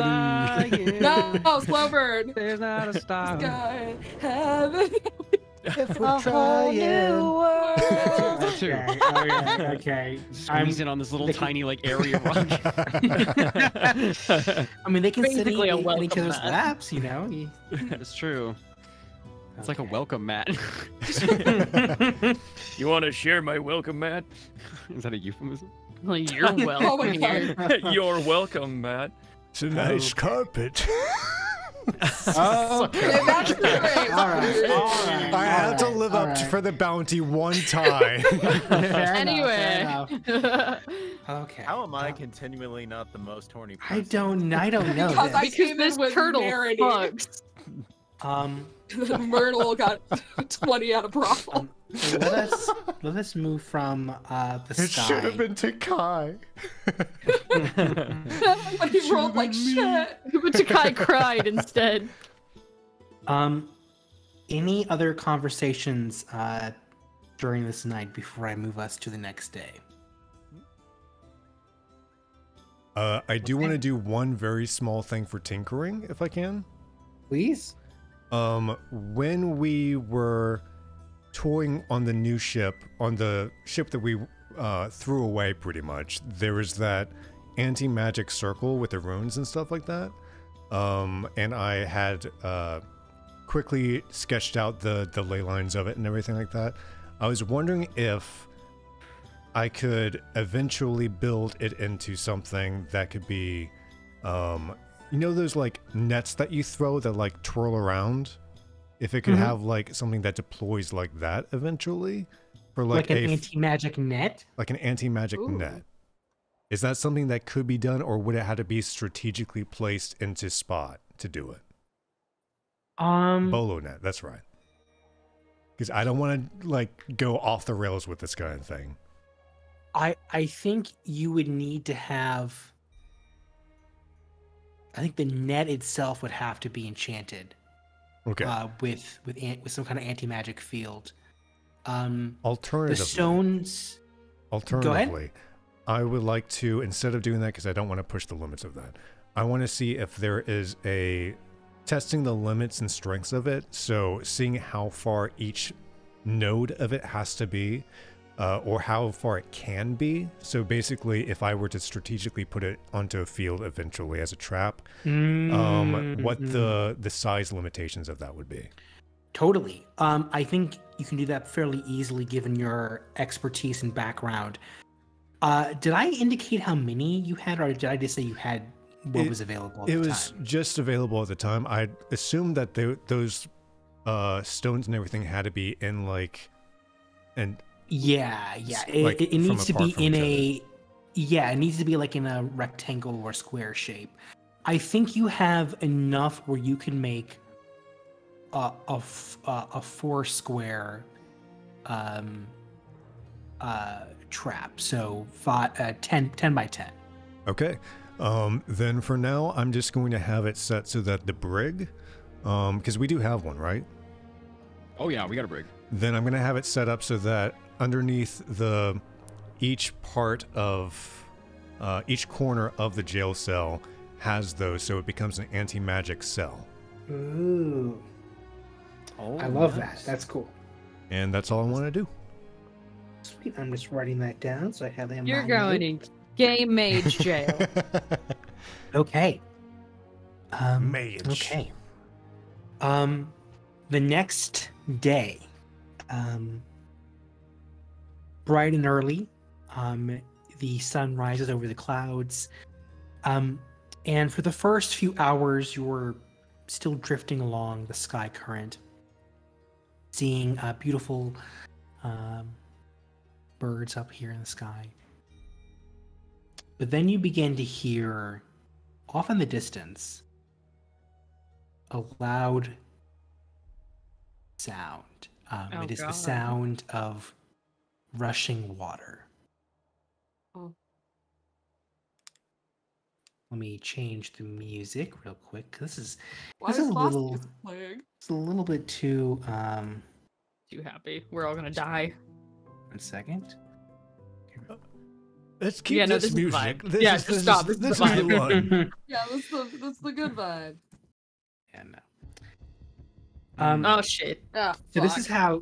No, slow burn.
There's not a star.
Sky, heaven.
If we're trying.
That too.
Okay.
Squeeze in on this little tiny like area rock.
I mean, they can sit
Basically a
in each
welcome
other's
mat.
laps, you know.
It's true. It's like a welcome mat.
You want to share my welcome mat?
Is that a euphemism?
Well, you're
Oh my
welcome here.
God.
You're welcome, Matt.
It's a nice carpet.
Oh, okay.
That's great.
All right.
I had to live up
alright.
for the bounty one time.
Fair
Anyway.
enough. Okay.
How am I continually not the most horny
I
person?
I don't know
Because
this.
I
Because
came in
this
with
turtle
marinade.
fucks.
Myrtle got 20 out of Brothel.
Let us move from the
It
sky.
should have been Takai.
But he rolled like shit.
But Takai cried instead.
Any other conversations during this night before I move us to the next day?
I do want to do one very small thing for tinkering, if I can.
Please.
When we were touring on the new ship, on the ship that we threw away pretty much, there was that anti-magic circle with the runes and stuff like that. And I had quickly sketched out the ley lines of it and everything like that. I was wondering if I could eventually build it into something that could be, you know those like nets that you throw that like twirl around? If it could have like something that deploys like that eventually, for like
an anti-magic net?
Like an anti-magic net. Is that something that could be done, or would it have to be strategically placed into spot to do it? Bolo net, that's right. Because I don't want to like go off the rails with this kind of thing.
I think you would need to have. I think the net itself would have to be enchanted.
Okay.
With some kind of anti-magic field.
Alternatively,
the stones.
Alternatively, I would like to, instead of doing that, because I don't want to push the limits of that, I want to see if there is a testing the limits and strengths of it. So seeing how far each node of it has to be. Or how far it can be. So basically, if I were to strategically put it onto a field eventually as a trap, what the size limitations of that would be.
Totally. I think you can do that fairly easily given your expertise and background. Did I indicate how many you had, or did I just say you had what was available at the time?
It was just available at the time. I assumed that those stones and everything had to be in like an...
Yeah.
Like
it needs to be in
a...
Yeah, it needs to be like in a rectangle or square shape. I think you have enough where you can make a 4 square trap. So 10 by 10.
Okay. Then for now, I'm just going to have it set so that the brig, because we do have one, right?
Oh yeah, we got a brig.
Then I'm going to have it set up so that underneath each part of each corner of the jail cell has those, so it becomes an anti-magic cell.
Ooh.
Oh,
I love
nice.
that. That's cool.
And that's all I want to do.
Sweet. I'm just writing that down so I have that in
You're
my
going
note.
in game mage jail.
Okay.
Mage.
Okay. The next day, bright and early, the sun rises over the clouds, and for the first few hours, you're still drifting along the sky current, seeing beautiful birds up here in the sky. But then you begin to hear, off in the distance, a loud sound. It is the sound of rushing water.
Oh.
Let me change the music real quick. This is
Why
this is
is
a
Lost
little
music playing?
it's a little bit too
Too happy. We're all gonna die.
1 second.
Let's keep
Yeah, no,
this
this is
music.
fine. Yeah, just stop. This is
This
fine.
is the one.
Yeah, that's the good vibe.
Yeah, no.
Oh shit.
Yeah.
So this
fuck.
is how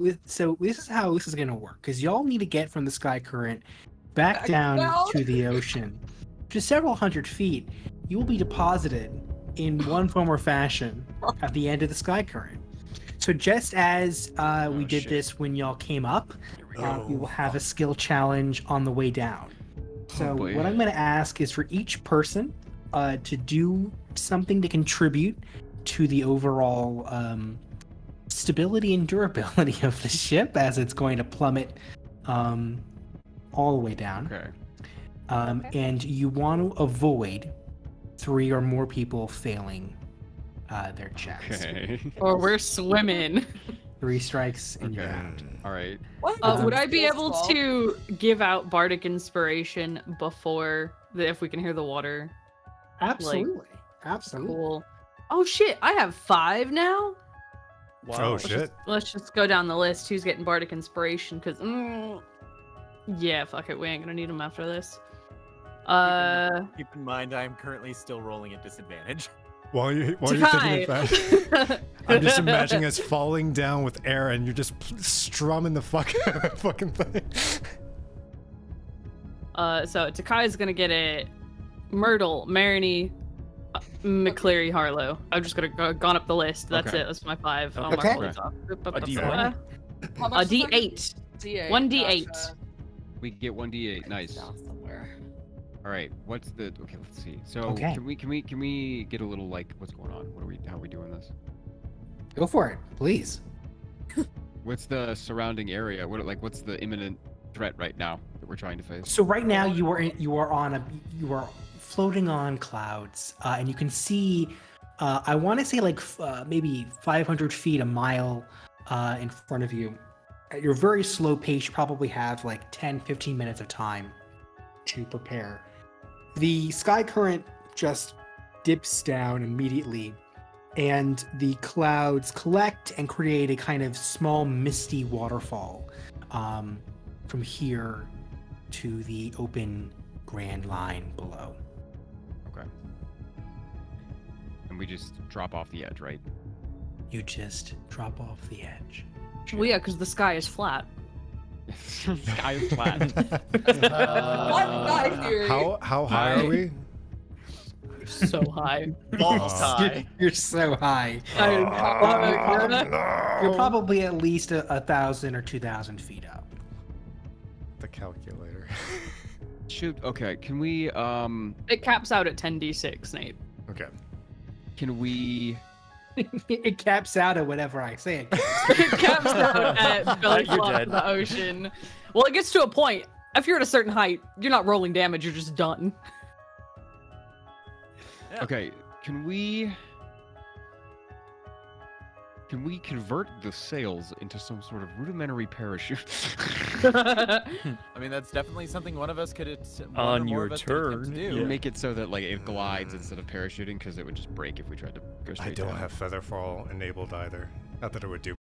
this is gonna work, because y'all need to get from the sky current back down to the ocean. Just several hundred feet, you will be deposited in one form or fashion at the end of the sky current. So just as we did this when y'all came up, we will have a skill challenge on the way down. So
boy.
what I'm going to ask is for each person to do something to contribute to the overall stability and durability of the ship as it's going to plummet all the way down.
Okay.
And you want to avoid 3 or more people failing their checks.
Okay.
Or we're swimming.
3 strikes and you're
Okay.
out.
All right.
Would I be able
Skills
to give out bardic inspiration before if we can hear the water?
Absolutely. Absolutely.
Cool. Oh shit! I have 5 now.
Oh shit.
Let's just go down the list. Who's getting bardic inspiration? Because yeah, fuck it. We ain't gonna need them after this.
Keep in mind, I am currently still rolling at disadvantage.
While you're thinking of that, I'm just imagining us falling down with air and you're just strumming the fucking thing.
So Takai's gonna get it. Myrtle, Marini, McCleary, Harlow. I'm just gonna gone up the list. That's
Okay.
it. That's my 5. I'll
Okay.
mark these off.
A D1.
How
A
much is that?
D8.
D8.
One D8.
Gotcha.
We get 1d8. Nice.
Down somewhere.
All right. What's the? Okay, let's see. So
Okay.
can we get a little like what's going on? How are we doing this?
Go for it, please.
What's the surrounding area? What's the imminent threat right now that we're trying to face?
So right now you are floating on clouds, and you can see. I want to say like maybe 500 feet, a mile in front of you. At your very slow pace, you probably have like 10-15 minutes of time to prepare. The sky current just dips down immediately, and the clouds collect and create a kind of small misty waterfall from here to the open Grand Line below.
Okay. And we just drop off the edge, right?
You just drop off the edge.
Well, yeah, because the sky is flat.
Sky is flat.
What guy theory?
How high are we?
So high.
Balls high.
You're so high. You're probably at least 1,000 or 2,000 feet up.
The calculator.
Shoot. Okay. Can we?
It caps out at 10d6, Nate.
Okay.
Can we?
It caps out at whatever I say.
It caps out at belly
You're
flop
dead.
to the ocean. Well, it gets to a point. If you're at a certain height, you're not rolling damage. You're just done.
Yeah.
Okay. Can we convert the sails into some sort of rudimentary parachute?
I mean, that's definitely something one of us could.
On your turn,
do.
yeah.
Make it so that like it glides instead of parachuting, because it would just break if we tried to go straight
I don't
down.
have Featherfall enabled either. Not that it would do